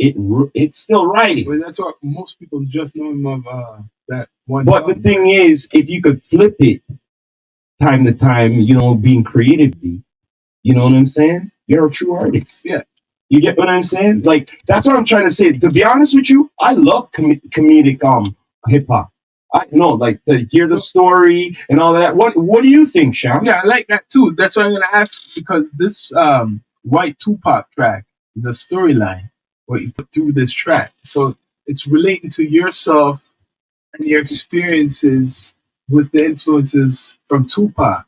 still writing. Well, that's what most people just know him of that one. But the thing is, if you could flip it time to time, you know, being creatively, you know what I'm saying? You're a true artist. Yeah. You get what I'm saying? Like, that's what I'm trying to say. To be honest with you, I love comedic hip hop. I know, like, to hear the story and all that. What do you think, Sean? Yeah, I like that too. That's what I'm gonna ask, because this White Tupac track is a storyline what you put through this track. So it's relating to yourself and your experiences with the influences from Tupac,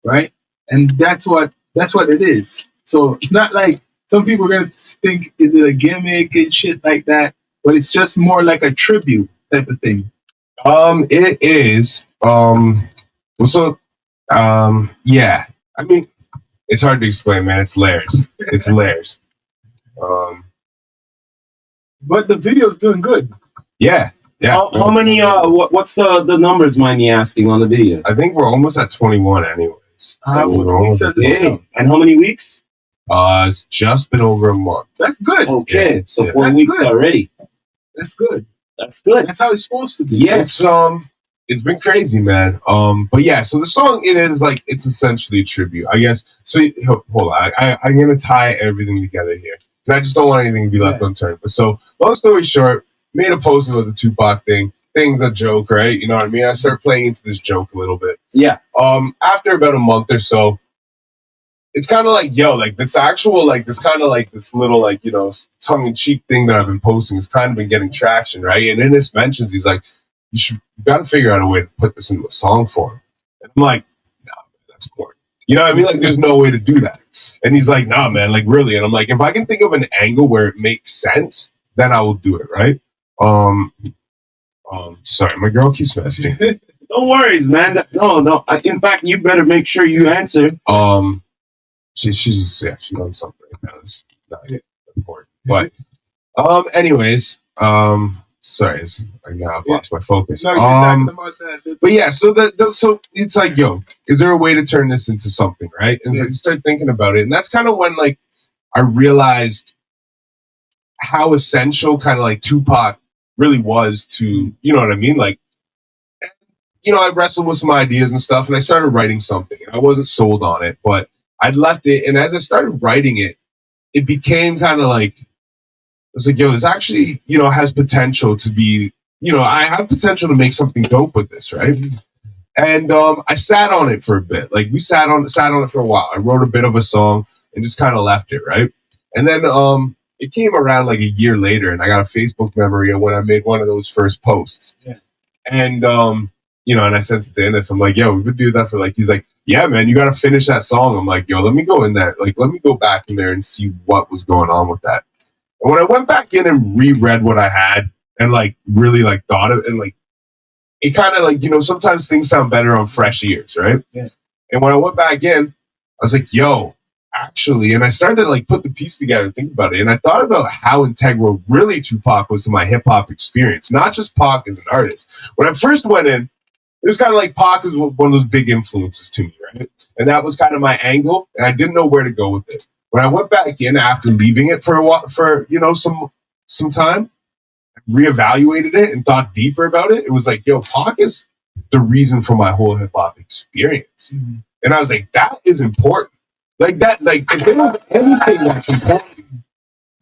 right? And that's what it is. So it's not like some people are gonna think, is it a gimmick and shit like that? But it's just more like a tribute type of thing. It is. Yeah. I mean, it's hard to explain, man. It's layers. It's layers. But the video's doing good. Yeah. How many? What's the numbers? Mind me asking on the video? I think we're almost at 21, anyways. And how many weeks? It's just been over a month. That's good. Okay, so 4 weeks already. That's good. That's good. That's how it's supposed to be. Yeah, it's been crazy, man. But yeah, so the song, it's essentially a tribute, I guess. So hold on, I'm gonna tie everything together here because I just don't want anything to be left unturned. But so, long story short, made a post with the Tupac thing. Thing's a joke, right? You know what I mean? I started playing into this joke a little bit. Yeah. After about a month or so, it's kind of like, yo, like this actual, like this kind of like this little, like, you know, tongue-in-cheek thing that I've been posting has kind of been getting traction, right? And in his mentions, he's like, you got to figure out a way to put this into a song form. And I'm like, nah, that's corny. You know what I mean? Like, there's no way to do that. And he's like, nah, man, like, really? And I'm like, if I can think of an angle where it makes sense, then I will do it, right? Sorry, my girl keeps messaging. No worries, man. No. In fact, you better make sure you answer. She's on something right now. It's not important. But anyways, sorry, I now lost my focus. But yeah, so so it's like, yo, is there a way to turn this into something, right? And so I started thinking about it, and that's kind of when like I realized how essential kind of like Tupac really was to, you know what I mean? Like, you know, I wrestled with some ideas and stuff, and I started writing something. I wasn't sold on it, but I'd left it, and as I started writing it, it became kind of like, it's like, yo, this actually, you know, has potential to be, you know, I have potential to make something dope with this, right? And I sat on it for a bit. Like, we sat on it for a while. I wrote a bit of a song and just kind of left it, right? And then it came around like a year later, and I got a Facebook memory of when I made one of those first posts. Yeah. And you know, and I sent it to Ennis. I'm like, yo, we could do that for like, he's like, yeah, man, you got to finish that song. I'm like, yo, let me go in there. Like, let me go back in there and see what was going on with that. And when I went back in and reread what I had and like really like thought of it, and like, it kind of like, you know, sometimes things sound better on fresh ears, right? Yeah. And when I went back in, I was like, yo, actually, and I started to like put the piece together and think about it, and I thought about how integral really Tupac was to my hip hop experience, not just Pac as an artist. When I first went in, it was kind of like Pac was one of those big influences to me, right? And that was kind of my angle, and I didn't know where to go with it. When I went back in after leaving it for a while, for some time, reevaluated it and thought deeper about it. It was like, yo, Pac is the reason for my whole hip hop experience, and I was like, that is important. Like that, like if there was anything that's important,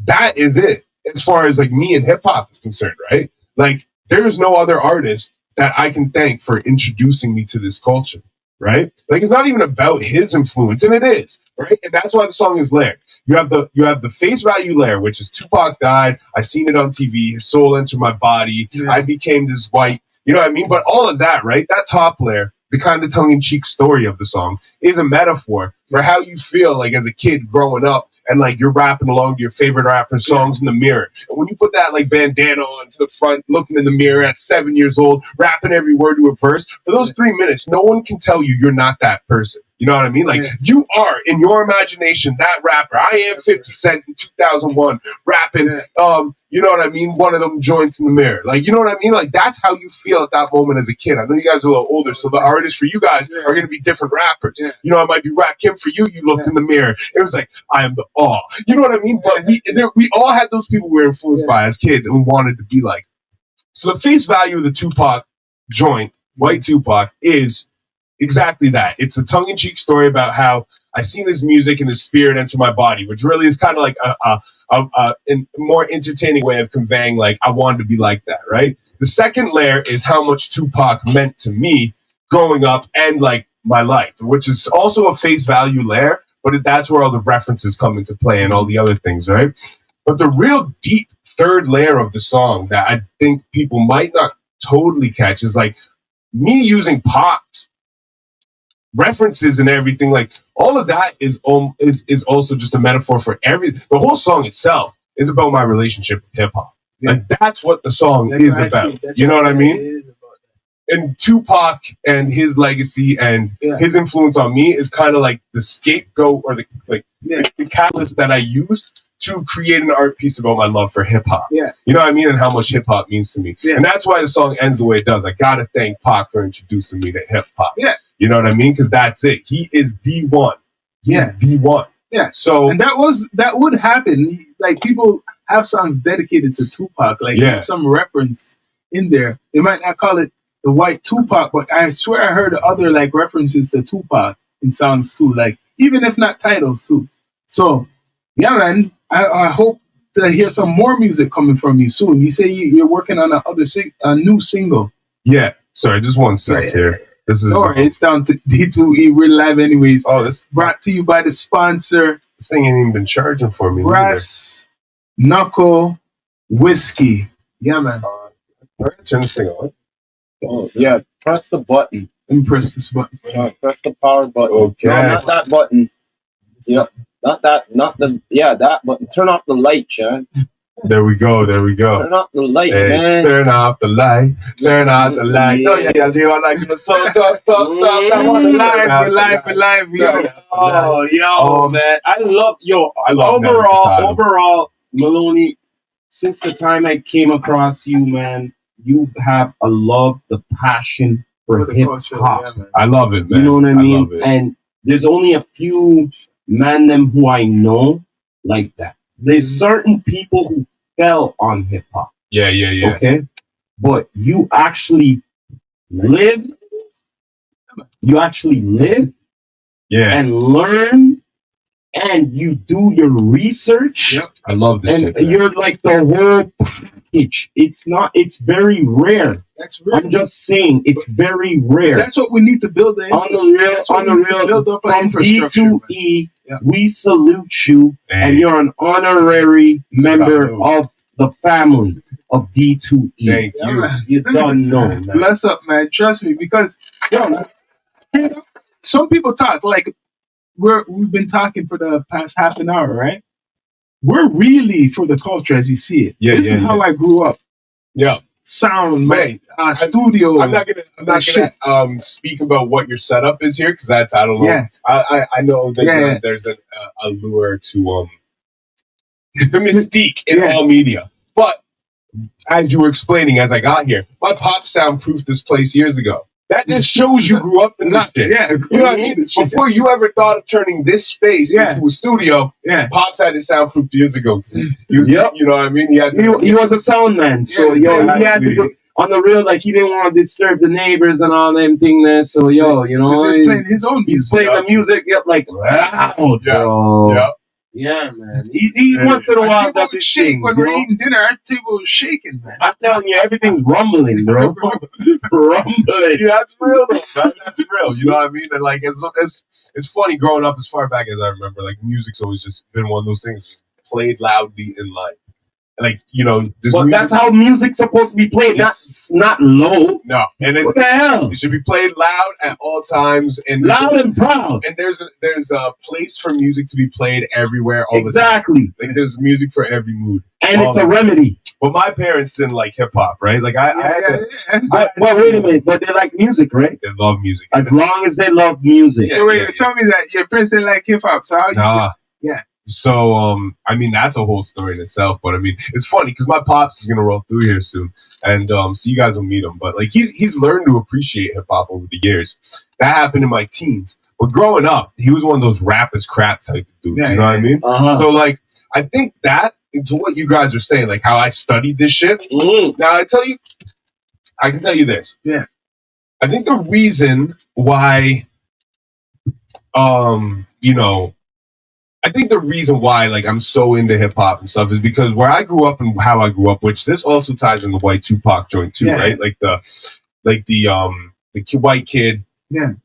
that is it. As far as like me and hip hop is concerned, right? Like there's no other artist that I can thank for introducing me to this culture, right? Like it's not even about his influence, and it is, right? And that's why the song is layered. You have the face value layer, which is Tupac died. I seen it on TV. His soul entered my body. Yeah. I became this white. You know what I mean? But all of that, right? That top layer, the kind of tongue-in-cheek story of the song, is a metaphor for how you feel like as a kid growing up. And like you're rapping along to your favorite rapper songs in the mirror. And when you put that like bandana on to the front, looking in the mirror at 7 years old, rapping every word to a verse, for those 3 minutes, no one can tell you you're not that person. You know what I mean? Like you are in your imagination that rapper. I am 50 Cent in 2001 rapping. You know what I mean? One of them joints in the mirror. Like you know what I mean? Like that's how you feel at that moment as a kid. I know you guys are a little older, so the artists for you guys are going to be different rappers. You know, it might be Rakim for you. You looked in the mirror. It was like I am the awe. You know what I mean? But we all had those people we were influenced by as kids, and we wanted to be like. So the face value of the Tupac joint, White Tupac, is exactly that. It's a tongue-in-cheek story about how I seen his music and his spirit enter my body, which really is kind of like a more entertaining way of conveying like I wanted to be like that, right? The second layer is how much Tupac meant to me growing up and like my life, which is also a face value layer, but that's where all the references come into play and all the other things, right? But the real deep third layer of the song that I think people might not totally catch is like me using Pac's references and everything. Like all of that is also just a metaphor for everything. The whole song itself is about my relationship with hip hop. Yeah. Like that's what the song is about. You know what I mean? And Tupac and his legacy and his influence on me is kind of like the scapegoat or the catalyst that I use to create an art piece about my love for hip hop. Yeah. You know what I mean? And how much hip hop means to me. Yeah. And that's why the song ends the way it does. I gotta thank Pac for introducing me to hip hop. Yeah. You know what I mean? Because that's it. He is the one. He's the one. Yeah. So and that would happen. Like people have songs dedicated to Tupac, like some reference in there. They might not call it the White Tupac, but I swear I heard other like references to Tupac in songs too, like even if not titles too. So yeah, man, I hope to hear some more music coming from you soon. You say you're working on a new single. Yeah. Sorry, just one sec here. This is it's down to D2E. We're live anyways. Oh, this brought to you by the sponsor. This thing ain't even been charging for me. Brass Knuckle Whiskey. Yeah, man. Turn this thing on. Oh, yeah, press the button. Let me press this button. Press the power button. Okay. No, not that button. Yep. Not that button. Turn off the light, Chad. There we go. Turn off the light, man. Turn off the light. Turn off the light. Yeah. Oh, yeah. Do you want like the song? Talk. I want to live. Yo, man. I love overall, MLNY, since the time I came across you, man, you have a love, the passion for hip hop. Yeah, I love it, man. You know what I mean? I love it. And there's only a few them who I know like that. There's certain people who fell on hip hop. Yeah. Okay? But you actually live and learn and you do your research. Yep. I love this shit. And you're like the whole package. It's very rare. That's rare. I'm just saying it's very rare. That's what we need to build on the real build up from D2E. We salute you, and you're an honorary member of the family of D2E. Thank you. You don't know, man. Bless up, man. Trust me, because some people talk like we've been talking for the past half an hour, right? We're really for the culture as you see it. This is how I grew up. Yeah. sound, Wait, studio. I'm not gonna speak about what your setup is here because that's, I don't know. Yeah. I know there's a allure to the mystique in all media, but as you were explaining as I got here, my pop soundproofed this place years ago. That just shows you grew up in this shit. Yeah, you know what I mean? Before you ever thought of turning this space into a studio, Pops had it soundproofed years ago. He was, you know what I mean? He was a sound man, so he had to do, on the real, like he didn't want to disturb the neighbors and all them thing there. So you know, he's playing his own music. He's playing the music like loud, bro. Yeah, man. He once in a while does his thing. When we're eating dinner, our table was shaking, man. I'm telling you, everything's rumbling, bro. Rumbling. Yeah, that's real, though, man. That's real. You know what I mean? And like, it's funny growing up as far back as I remember. Like, music's always just been one of those things just played loudly in life. Like, you know, but that's how music's supposed to be played. Not low. No, and what the hell? It should be played loud at all times and loud and proud. And there's a place for music to be played everywhere. All exactly. The time. Like there's music for every mood, and it's a remedy. But my parents didn't like hip hop, right? Like well, wait a minute, but they like music, right? They love music as long as they love music. So wait, tell me that your parents didn't like hip hop. So how you? So, I mean, that's a whole story in itself. But I mean, it's funny because my pops is gonna roll through here soon, and so you guys will meet him. But like, he's learned to appreciate hip hop over the years. That happened in my teens. But growing up, he was one of those rap as crap type of dudes. You know what I mean? So like, I think that into what you guys are saying, like how I studied this shit. Now I can tell you this. Yeah. I think the reason why, you know. I think the reason why, like, I'm so into hip hop and stuff is because where I grew up and how I grew up, which this also ties in the white Tupac joint too, right? Like the white kid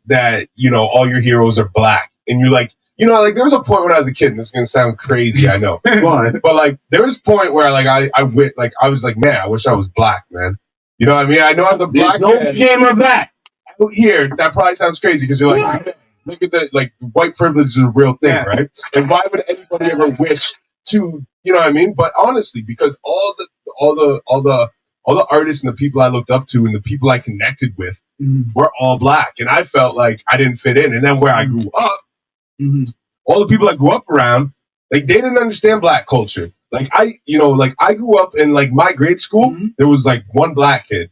that, you know, all your heroes are black, and you're like, you know, like there was a point when I was a kid, and this is gonna sound crazy, I know, but like there was a point where like I went, like I was like, man, I wish I was black, man. You know what I mean? I know I'm the black. There's no shame of that. Out here, that probably sounds crazy because you're like. Look at that, like white privilege is a real thing, right? And why would anybody ever wish to, you know what I mean? But honestly, because all the artists and the people I looked up to and the people I connected with were all black, and I felt like I didn't fit in. And then where I grew up, all the people I grew up around, like they didn't understand black culture. Like I grew up in like my grade school, there was like one black kid.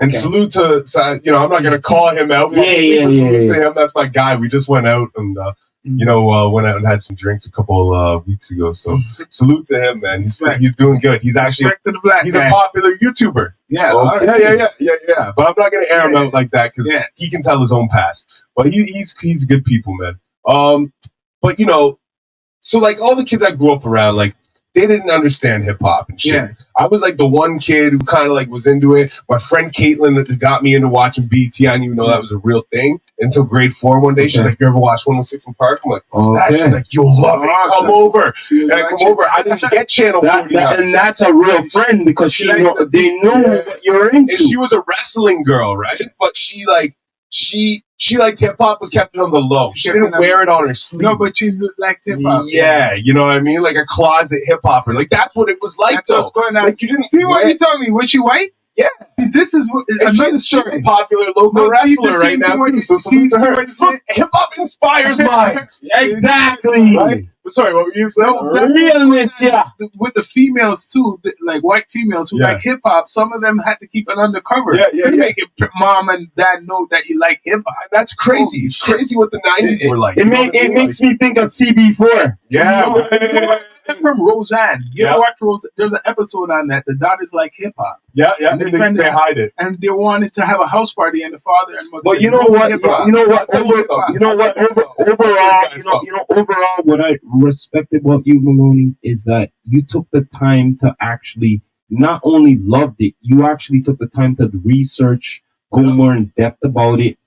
And salute to, you know, I'm not going to call him out. Salute to him. That's my guy. We just went out and, you know, went out and had some drinks a couple weeks ago. So salute to him, man. He's doing good. He's actually, he's a popular YouTuber. Yeah. But I'm not going to air him out like that because he can tell his own past. But he's good people, man. But, you know, so like all the kids I grew up around, like, they didn't understand hip hop and shit. Yeah. I was like the one kid who kind of like was into it. My friend Caitlin got me into watching BT. I didn't even know that was a real thing until grade 4 one day. She's like, "You ever watch 106 in Park?" I'm like, "What's that?" She's like, "You'll love it. Come over." And I come over. I didn't get channel 40. And that's a real friend because they know what you're into. And she was a wrestling girl, right? But she liked hip hop but kept it on the low. She didn't wear it on her sleeve. No, but she liked hip hop. Yeah, you know what I mean? Like a closet hip hopper. Like that's what it was like. That's what's going on. Like you didn't see what you told me. Was she white? Yeah. This is what she's a popular local wrestler right now. So salute to her. Hip hop inspires minds. Exactly. Right? Sorry, what were you saying? Realness, with the females too, like white females who like hip hop, some of them had to keep it undercover. Make it mom and dad know that you like hip hop. That's crazy. It's crazy what the 90s were like. It makes me think of CB4. Yeah. From Roseanne. You know what? There's an episode on that. The daughters like hip hop. Yeah. And they hide it. And they wanted to have a house party, and the father and mother. But you know what? Overall, what I respect about you, MLNY, is that you took the time to actually not only loved it, you actually took the time to research, go more in depth about it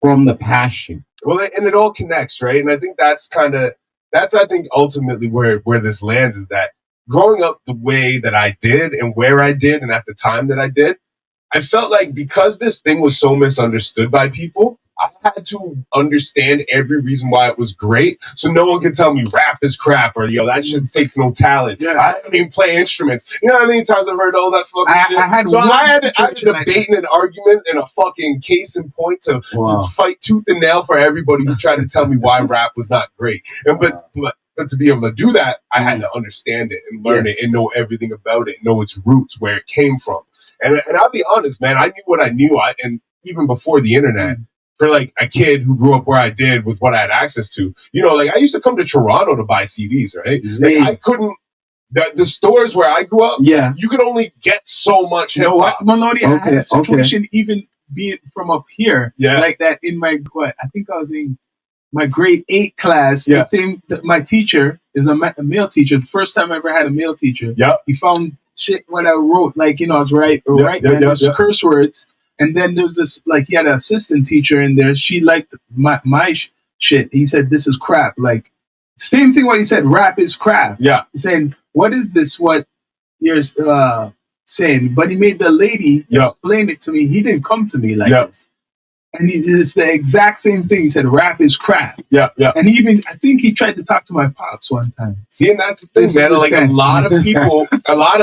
from the passion. Well, and it all connects, right? And I think that's I think ultimately where this lands is that growing up the way that I did and where I did and at the time that I did, I felt like because this thing was so misunderstood by people, I had to understand every reason why it was great, so no one can tell me rap is crap or that shit takes no talent. Yeah. I don't even play instruments. You know how many times I've heard all that fucking shit? I had a debate and an argument and a fucking case in point to fight tooth and nail for everybody who tried to tell me why rap was not great. And but to be able to do that, I had to understand it and learn it and know everything about it, know its roots, where it came from. And I'll be honest, man, I knew what I knew. And even before the internet, for like a kid who grew up where I did with what I had access to, like I used to come to Toronto to buy CDs, right? Like, I couldn't. The stores where I grew up, you could only get so much hip hop. MLNY, I had a situation even being from up here, like that in my I think I was in my grade 8 class. My teacher is a male teacher. The first time I ever had a male teacher. He found shit when I wrote, like, I was right, there's curse words. And then there's this, like, he had an assistant teacher in there. She liked my shit. He said, this is crap. Like, same thing what he said, rap is crap. He's saying, what is this, what you're saying? But he made the lady explain it to me. He didn't come to me like this. And it's the exact same thing. He said, rap is crap. And even, I think he tried to talk to my pops one time. See, and that's the thing, man. Like, a lot of people, a lot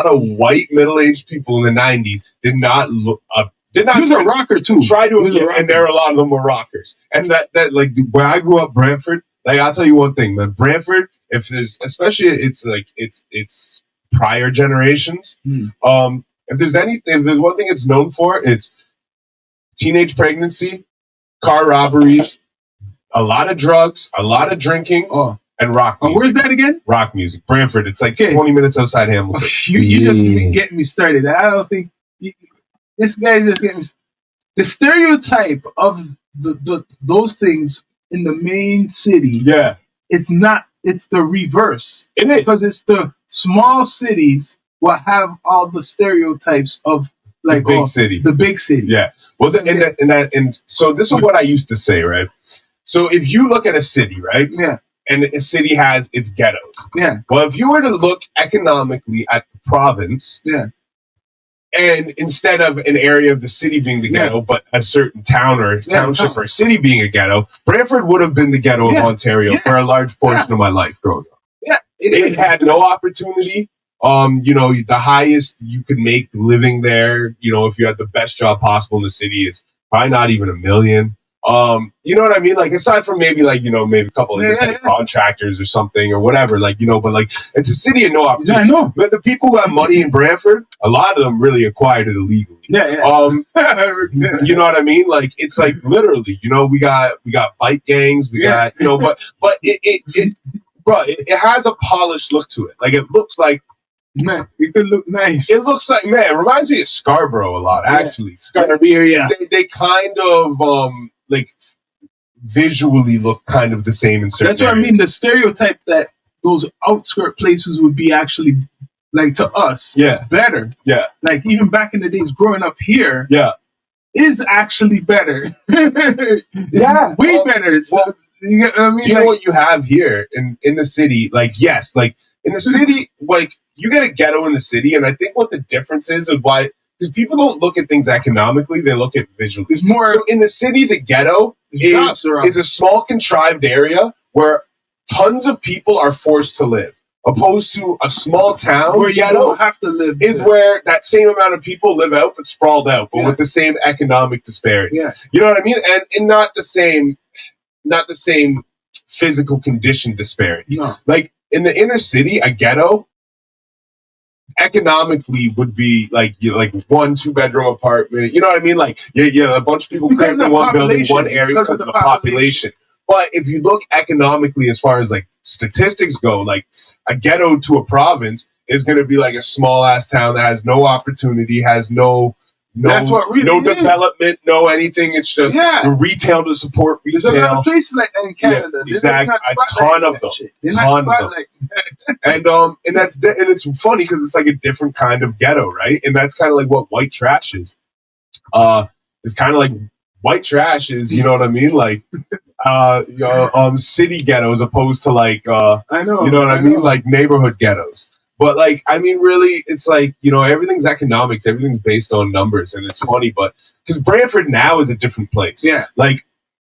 of white middle-aged people in the 90s did not look up. He was a rocker too. And there are a lot of them were rockers. And that like where I grew up, Brantford. Like, I'll tell you one thing, man. Brantford, if there's, especially it's prior generations. If there's one thing it's known for, it's teenage pregnancy, car robberies, a lot of drugs, a lot of drinking, and rock music. Where's that again? Rock music, Brantford. It's like 20 minutes outside Hamilton. You just getting me started. I don't think. This guy just getting the stereotype of those things in the main city. It's not. It's the reverse. It is, because it's the small cities will have all the stereotypes of like the big city. The big city. Yeah. Well, and so this is what I used to say, right? So if you look at a city, right? And a city has its ghettos. Well, if you were to look economically at the province. And instead of an area of the city being the ghetto, but a certain town or township or city being a ghetto, Brantford would have been the ghetto of Ontario for a large portion of my life growing up. It had no opportunity. The highest you could make living there, if you had the best job possible in the city, is probably not even $1 million. You know what I mean? Like, aside from maybe a couple of independent contractors or something or whatever, but it's a city of no opportunity. I know. But the people who have money in Brantford, a lot of them really acquired it illegally. You know what I mean? Like, it's like literally, we got bike gangs, we got, but it has a polished look to it. Like, it looks like, man, it could look nice. It looks like, man, it reminds me of Scarborough a lot, actually. Scarborough, They kind of, visually look kind of the same in certain That's what areas. I mean. The stereotype that those outskirt places would be actually, like, to us, better. Like, even back in the days growing up here, is actually better. Way better. So, you know what I mean? Do you know what you have here in the city? Like, yes, like, in the city, like, you get a ghetto in the city, and I think what the difference is of why, because people don't look at things economically, they look at visually. It's more, so in the city, the ghetto is a small contrived area where tons of people are forced to live, opposed to a small town where you ghetto don't have to live is where that same amount of people live out but sprawled out, but with the same economic disparity. You know what I mean? And not the same physical condition disparity. No. Like, in the inner city, a ghetto economically would be like 1-2 bedroom apartment. You know what I mean? Like, a bunch of people crammed in one building, one area because of the population. But if you look economically, as far as like statistics go, like, a ghetto to a province is going to be like a small ass town that has no opportunity, has no that's what really no development, no anything. It's just retail to support retail. There's a lot of places like that in Canada. Exactly, a ton of them. And it's funny because it's like a different kind of ghetto, right? And that's kind of like what white trash is. It's kind of like white trash is, you know what I mean? Like, city ghetto as opposed to like, I know, you know what I mean? Like neighborhood ghettos. But like, I mean, really, it's like, everything's economics, everything's based on numbers, and it's funny, but because Brantford now is a different place. Like,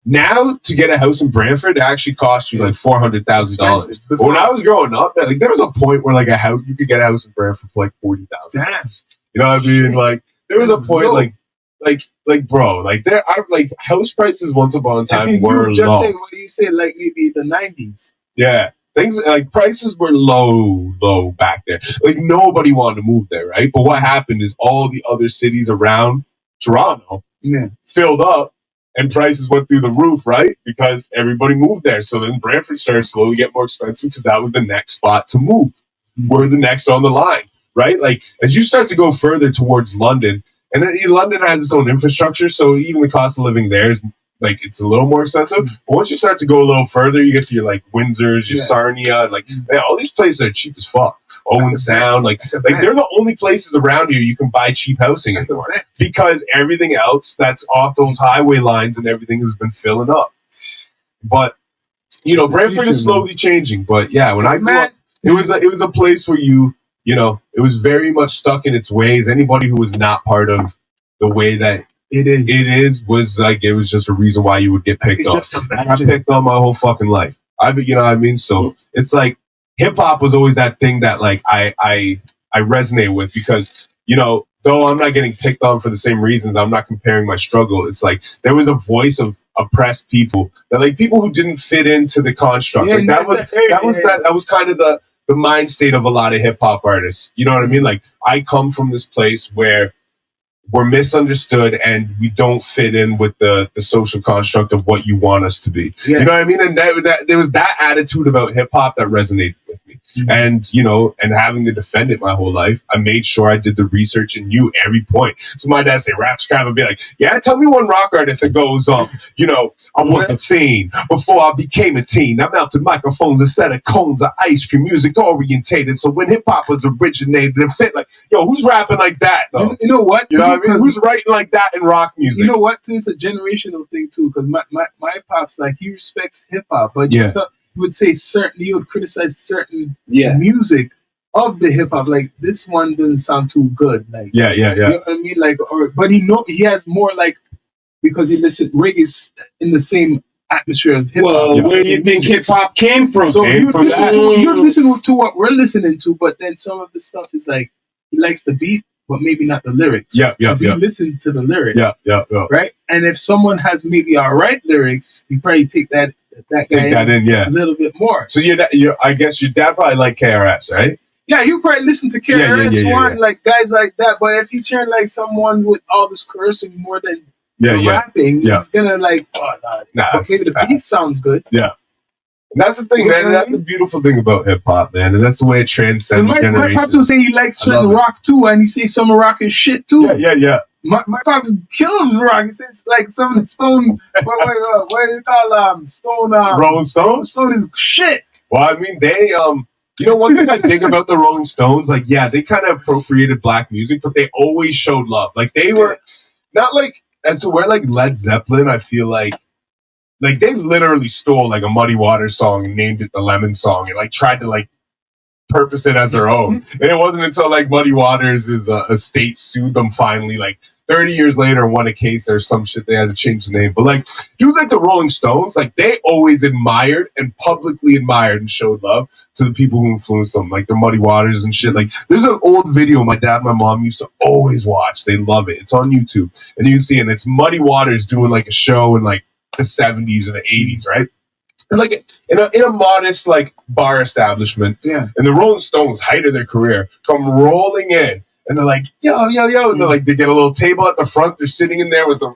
Now to get a house in Brantford, it actually costs you like $400,000. But when I was growing up, like there was a point where like a house, you could get a house in Brantford for like $40,000. You know what I mean? Like there was a point like bro, like there are like house prices once upon a time were just low. Say what you said, like maybe the 90s. Yeah. Things like prices were low back there. Like nobody wanted to move there, right? But what happened is all the other cities around Toronto filled up and prices went through the roof, right? Because everybody moved there. So then Brantford started slowly getting more expensive because that was the next spot to move. We're the next on the line, right? Like as you start to go further towards London, and then London has its own infrastructure, so even the cost of living there is like it's a little more expensive. But once you start to go a little further, you get to your like Windsors, your Sarnia, and like all these places are cheap as fuck. Owen Sound, like they're the only places around here you can buy cheap housing anymore because everything else that's off those highway lines and everything has been filling up. But you know, Brantford is slowly changing. But yeah, when I grew up, it was a place where you know, it was very much stuck in its ways. Anybody who was not part of the way that it is was like it was just a reason why you would get picked on. I got picked on my whole fucking life. You know what I mean? So it's like hip hop was always that thing that like I resonate with because you know though I'm not getting picked on for the same reasons. I'm not comparing my struggle. It's like there was a voice of oppressed people that like people who didn't fit into the construct. Like that was kind of the mind state of a lot of hip hop artists. You know what I mean? Like I come from this place where we're misunderstood and we don't fit in with the social construct of what you want us to be. You know what I mean? And that there was that attitude about hip hop that resonated with me. And, you know, and having to defend it my whole life, I made sure I did the research and knew every point. So my dad say rap scrap and be like, yeah, tell me one rock artist that goes, you know, I was a fiend before I became a teen. I melted microphones instead of cones of ice cream, music orientated. So when hip hop was originated, it fit like, yo, who's rapping like that though? You know what? You know what I mean? Who's writing like that in rock music? You know what? Too, it's a generational thing too. Because my pops, like, he respects hip hop, but he would say he would criticize certain music of the hip hop. Like this one doesn't sound too good. Like you know what I mean? Like, but he has more like because he listens reggae's in the same atmosphere of hip hop. Well, where do you think hip hop came from? So you listen to what we're listening to, but then some of the stuff is like he likes the beat, but maybe not the lyrics. He listened to the lyrics. Right? And if someone has maybe all right lyrics, you probably take that in a little bit more. So I guess your dad probably liked KRS, right? Yeah, you probably listen to KRS-One, like guys like that. But if he's hearing like someone with all this cursing more than rapping, he's gonna like, but maybe the beat sounds good. Yeah. And that's the thing, man. And that's the beautiful thing about hip hop, man. And that's the way it transcends generations. My pops will say he likes certain rock too, and he says some rock is shit too. Yeah. My pops kills rock. He says like some of the Stone. what do you call Stone? Rolling Stones. Stone is shit. Well, I mean, they you know, one thing I think about the Rolling Stones, like, yeah, they kind of appropriated black music, but they always showed love. Like they were not like as to where like Led Zeppelin. I feel like they literally stole like a Muddy Waters song and named it the Lemon Song and like tried to like purpose it as their own. And it wasn't until like Muddy Waters' estate sued them finally, like 30 years later, won a case or some shit. They had to change the name. But like, he was like the Rolling Stones. Like they always admired and publicly admired and showed love to the people who influenced them, like the Muddy Waters and shit. Like there's an old video my dad and my mom used to always watch. They love it. It's on YouTube. And you can see it. And it's Muddy Waters doing like a show in like the 70s or the 80s, right? And like in a modest like bar establishment. Yeah. And the Rolling Stones, height of their career, come rolling in. And they're like, yo. And they're like, they get a little table at the front. They're sitting in there with you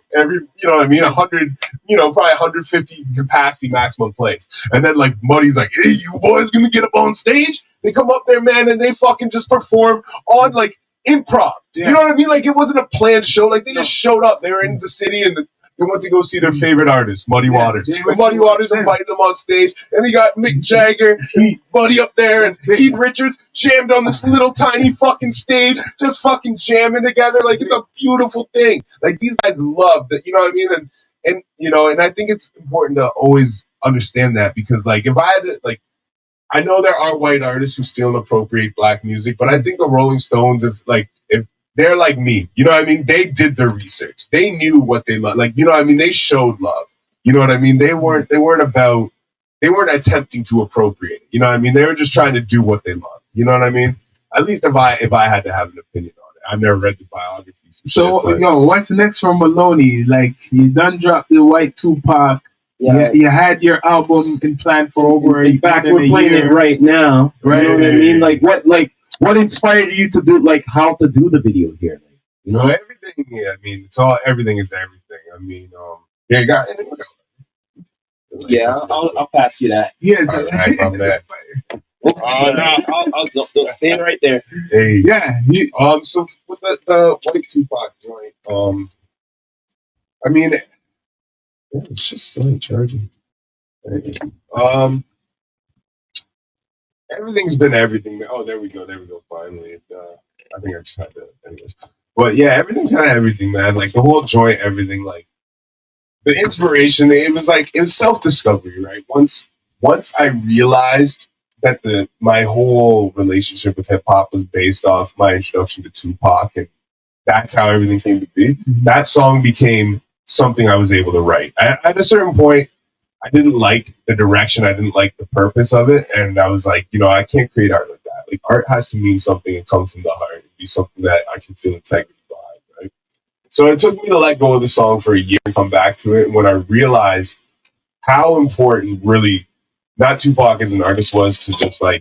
know what I mean? 100, probably 150 capacity maximum place. And then like Muddy's like, hey, you boys gonna get up on stage? They come up there, man, and they fucking just perform on like improv. Yeah. You know what I mean? Like it wasn't a planned show. Like they just showed up. They were in the city and they went to go see their favorite artist, Muddy Waters. And Muddy Waters invited them on stage. And they got Mick Jagger and Buddy up there. And Keith Richards jammed on this little tiny fucking stage, just fucking jamming together. Like, it's a beautiful thing. Like, these guys love that, you know what I mean? And and I think it's important to always understand that because, like, if I had to, like, I know there are white artists who still appropriate black music, but I think the Rolling Stones, if they're like me, you know what I mean? They did their research. They knew what they loved. Like, you know what I mean? They showed love. You know what I mean? They weren't attempting to appropriate it. You know what I mean? They were just trying to do what they loved. You know what I mean? At least if I had to have an opinion on it. I've never read the biographies. So, what's next for MLNY? Like, you done dropped the White Tupac. Yeah, you had your album in plan for over. In fact, we're playing it right now. Right. You know what I mean? What inspired you to do how to do the video here? You know? So everything. Yeah, I mean, everything is everything. I mean, yeah, you got. Yeah, I'll pass you that. Yes. I'll stand right there. Hey. Yeah. So with the White Tupac joint, I mean, it's just still charging. Everything's been everything. Oh, there we go. Finally, I think I just had to. Anyways, but yeah, everything's kind of everything, man. Like the whole joint, everything. Like the inspiration, it was self-discovery, right? Once I realized that my whole relationship with hip hop was based off my introduction to Tupac, and that's how everything came to be. Mm-hmm. That song became something I was able to write. At a certain point, I didn't like the direction. I didn't like the purpose of it. And I was like, I can't create art like that. Like, art has to mean something and come from the heart and be something that I can feel integrity behind, right? So it took me to let go of the song for a year and come back to it. And when I realized how important really not Tupac as an artist was to just my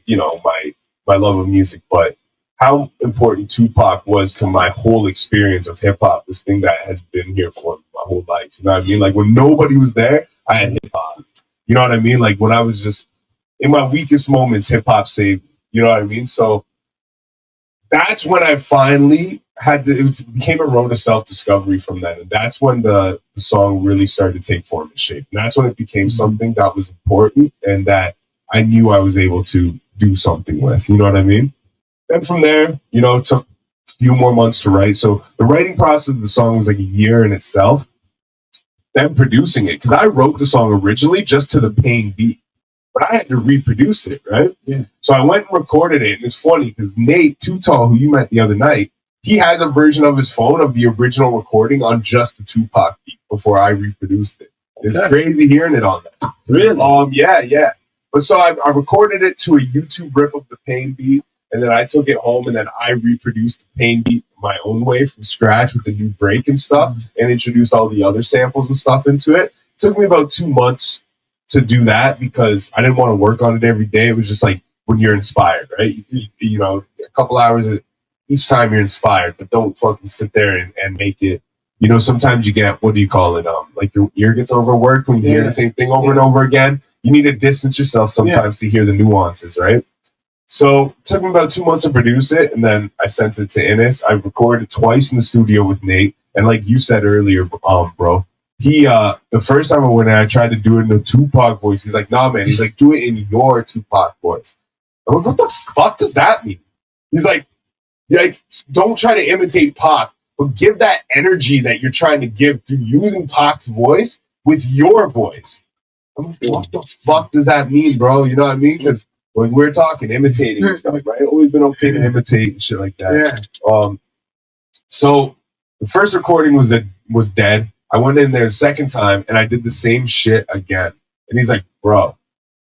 love of music, but how important Tupac was to my whole experience of hip hop, this thing that has been here for my whole life. You know what I mean? Like when nobody was there, I had hip hop. You know what I mean? Like when I was just in my weakest moments, hip hop saved me. You know what I mean? So that's when I finally it became a road of self-discovery from then. And that's when the song really started to take form and shape. And that's when it became something that was important and that I knew I was able to do something with. You know what I mean? Then from there, it took a few more months to write. So the writing process of the song was like a year in itself. Then producing it, because I wrote the song originally just to the pain beat, but I had to reproduce it, right? Yeah. So I went and recorded it, and it's funny because Nate Too Tall, who you met the other night, he has a version of his phone of the original recording on just the Tupac beat before I reproduced it. It's crazy hearing it on that. Really? Yeah. But so I recorded it to a YouTube rip of the pain beat. And then I took it home and then I reproduced the pain beat my own way from scratch with a new break and stuff and introduced all the other samples and stuff into it. It took me about 2 months to do that because I didn't want to work on it every day. It was just like when you're inspired, right? A couple hours each time you're inspired, but don't fucking sit there and make it. Sometimes you get, what do you call it? Like your ear gets overworked when you hear the same thing over and over again. You need to distance yourself sometimes to hear the nuances, right? So it took me about 2 months to produce it, and then I sent it to Innis. I recorded twice in the studio with Nate, and like you said earlier, bro, he the first time I went in, I tried to do it in the Tupac voice. He's like, "Nah, man." He's like, "Do it in your Tupac voice." I'm like, "What the fuck does that mean?" He's like, "Don't try to imitate Pac, but give that energy that you're trying to give through using Pac's voice with your voice." I'm like, "What the fuck does that mean, bro?" You know what I mean? Because when we're talking imitating and stuff, right? Always been okay to imitate and shit like that. Yeah. So the first recording was dead. I went in there the second time and I did the same shit again. And he's like, "Bro,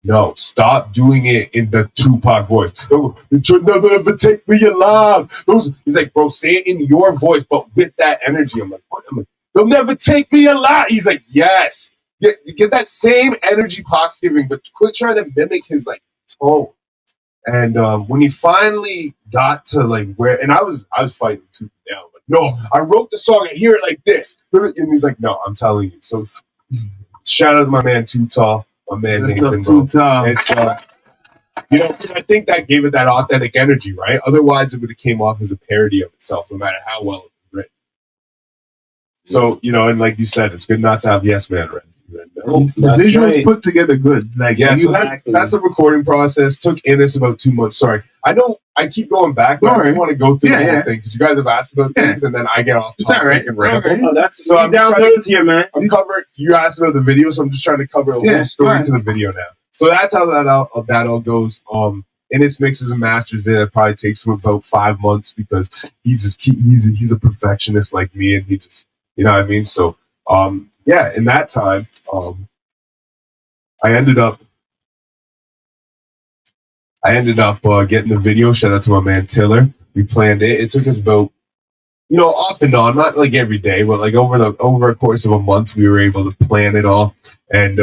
no, stop doing it in the Tupac voice. No, you'll never ever take me alive." He's like, "Bro, say it in your voice, but with that energy." I'm like, "What?" I'm like, "They'll never take me alive." He's like, "Yes. Get that same energy Pac's giving, but quit trying to mimic his tone." And when he finally got to where, and I was fighting tooth and nail, like, "No, I wrote the song. I hear it like this." And he's like, "No, I'm telling you." So shout out to my man Too Tall, my man Nathan. Too Tall. It's because I think that gave it that authentic energy, right? Otherwise, it would have came off as a parody of itself, no matter how well it was written. So and like you said, it's good not to have yes man ready. The visuals put together good. So that's the recording process. Took Innis about 2 months. Sorry, I know I keep going back, but I just want to go through the whole thing because you guys have asked about things, and then I get off topic and ramble. So I'm down to it here, man. I'm covering. You asked about the video, so I'm just trying to cover a little story to the video now. So that's how that all goes. Innis mixes and masters it. It probably takes him about 5 months because he's a perfectionist like me, and he just, you know what I mean. So yeah, in that time, I ended up getting the video. Shout out to my man Tiller. We planned it. It took us about, off and on, not like every day, but like over a course of a month, we were able to plan it all and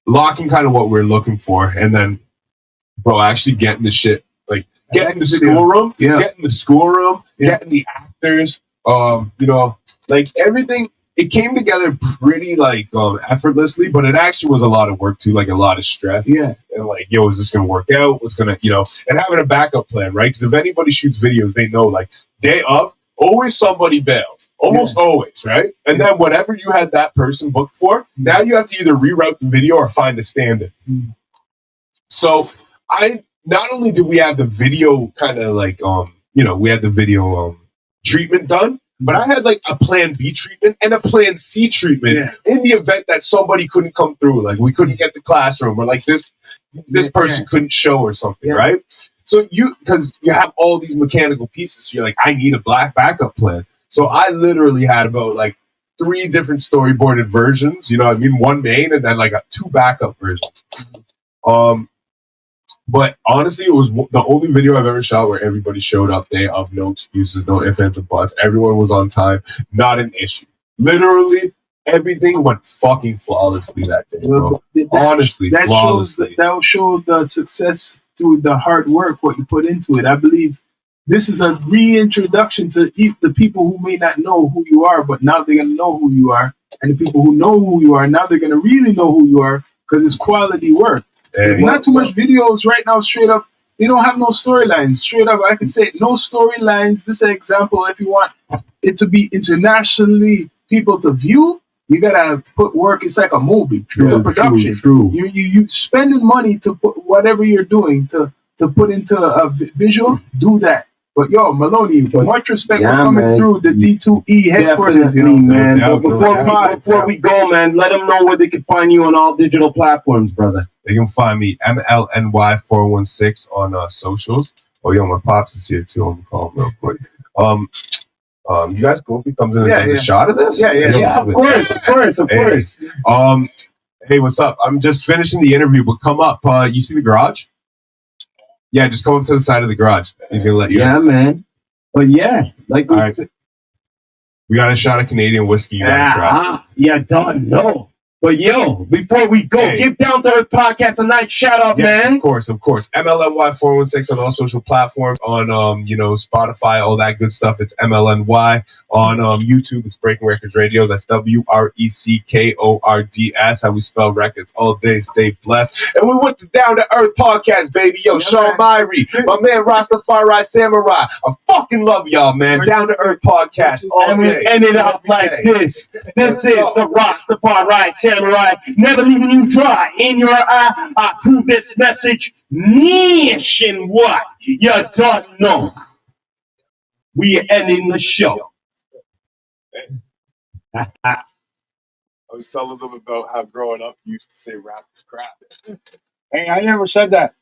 locking kind of what we're looking for, and then, bro, actually getting the shit, like getting the schoolroom, getting the actors, like everything. It came together pretty effortlessly, but it actually was a lot of work too, like a lot of stress. Yeah. And like, yo, is this gonna work out? What's gonna, and having a backup plan, right? Because if anybody shoots videos, they know like day of, always somebody bails. Almost always, right? And then whatever you had that person booked for, now you have to either reroute the video or find a stand-in. So not only did we have the video kind of like we had the video treatment done, but I had like a plan B treatment and a plan C treatment in the event that somebody couldn't come through, like we couldn't get the classroom, or like this person couldn't show or something, right? So because you have all these mechanical pieces, so you're like, I need a black backup plan. So I literally had about like 3 different storyboarded versions, one main and then like 2 backup versions. But honestly, it was the only video I've ever shot where everybody showed up day of, no excuses, no ifs, ands, and buts. Everyone was on time, not an issue. Literally, everything went fucking flawlessly that day, bro. Honestly, flawlessly. That will show the success through the hard work, what you put into it. I believe this is a reintroduction to the people who may not know who you are, but now they're going to know who you are. And the people who know who you are, now they're going to really know who you are, because it's quality work. There's not too much videos right now, straight up. They don't have no storylines. Straight up, I can say no storylines. This is an example. If you want it to be internationally people to view, you gotta put work. It's like a movie. It's a production. True. You spending money to put whatever you're doing to put into a visual. Do that. But yo, MLNY, much respect for coming through the D2E headquarters, man. No But before we go, man, let them know where they can find you on all digital platforms, brother. They can find me MLNY 416 on socials. Oh, yo, my pops is here too. I'm gonna call him real quick. You guys cool if he comes in and does a shot of this? Yeah. Of course. Hey, what's up? I'm just finishing the interview, but come up. You see the garage? Yeah, just come up to the side of the garage. He's gonna let you. Yeah, man. But yeah, like we got a shot of Canadian whiskey. You gotta try. Done. No. But yo, before we go, give Down to Earth Podcast a nice shout out, man. Of course. MLNY 416 on all social platforms, on Spotify, all that good stuff. It's MLNY. On YouTube, it's Breaking Records Radio. That's WRECKORDS. How we spell records all day. Stay blessed. And we went to Down to Earth Podcast, baby. Yo, Sean Myrie, my man Rastafari Samurai. I fucking love y'all, man. Down to Earth Podcast all day. And we end it up like this. This is the Rastafari Samurai, never leaving you dry in your eye. I prove this message nationwide. You don't know. We are ending the show. I was telling them about how growing up you used to say rap is crap. Hey, I never said that.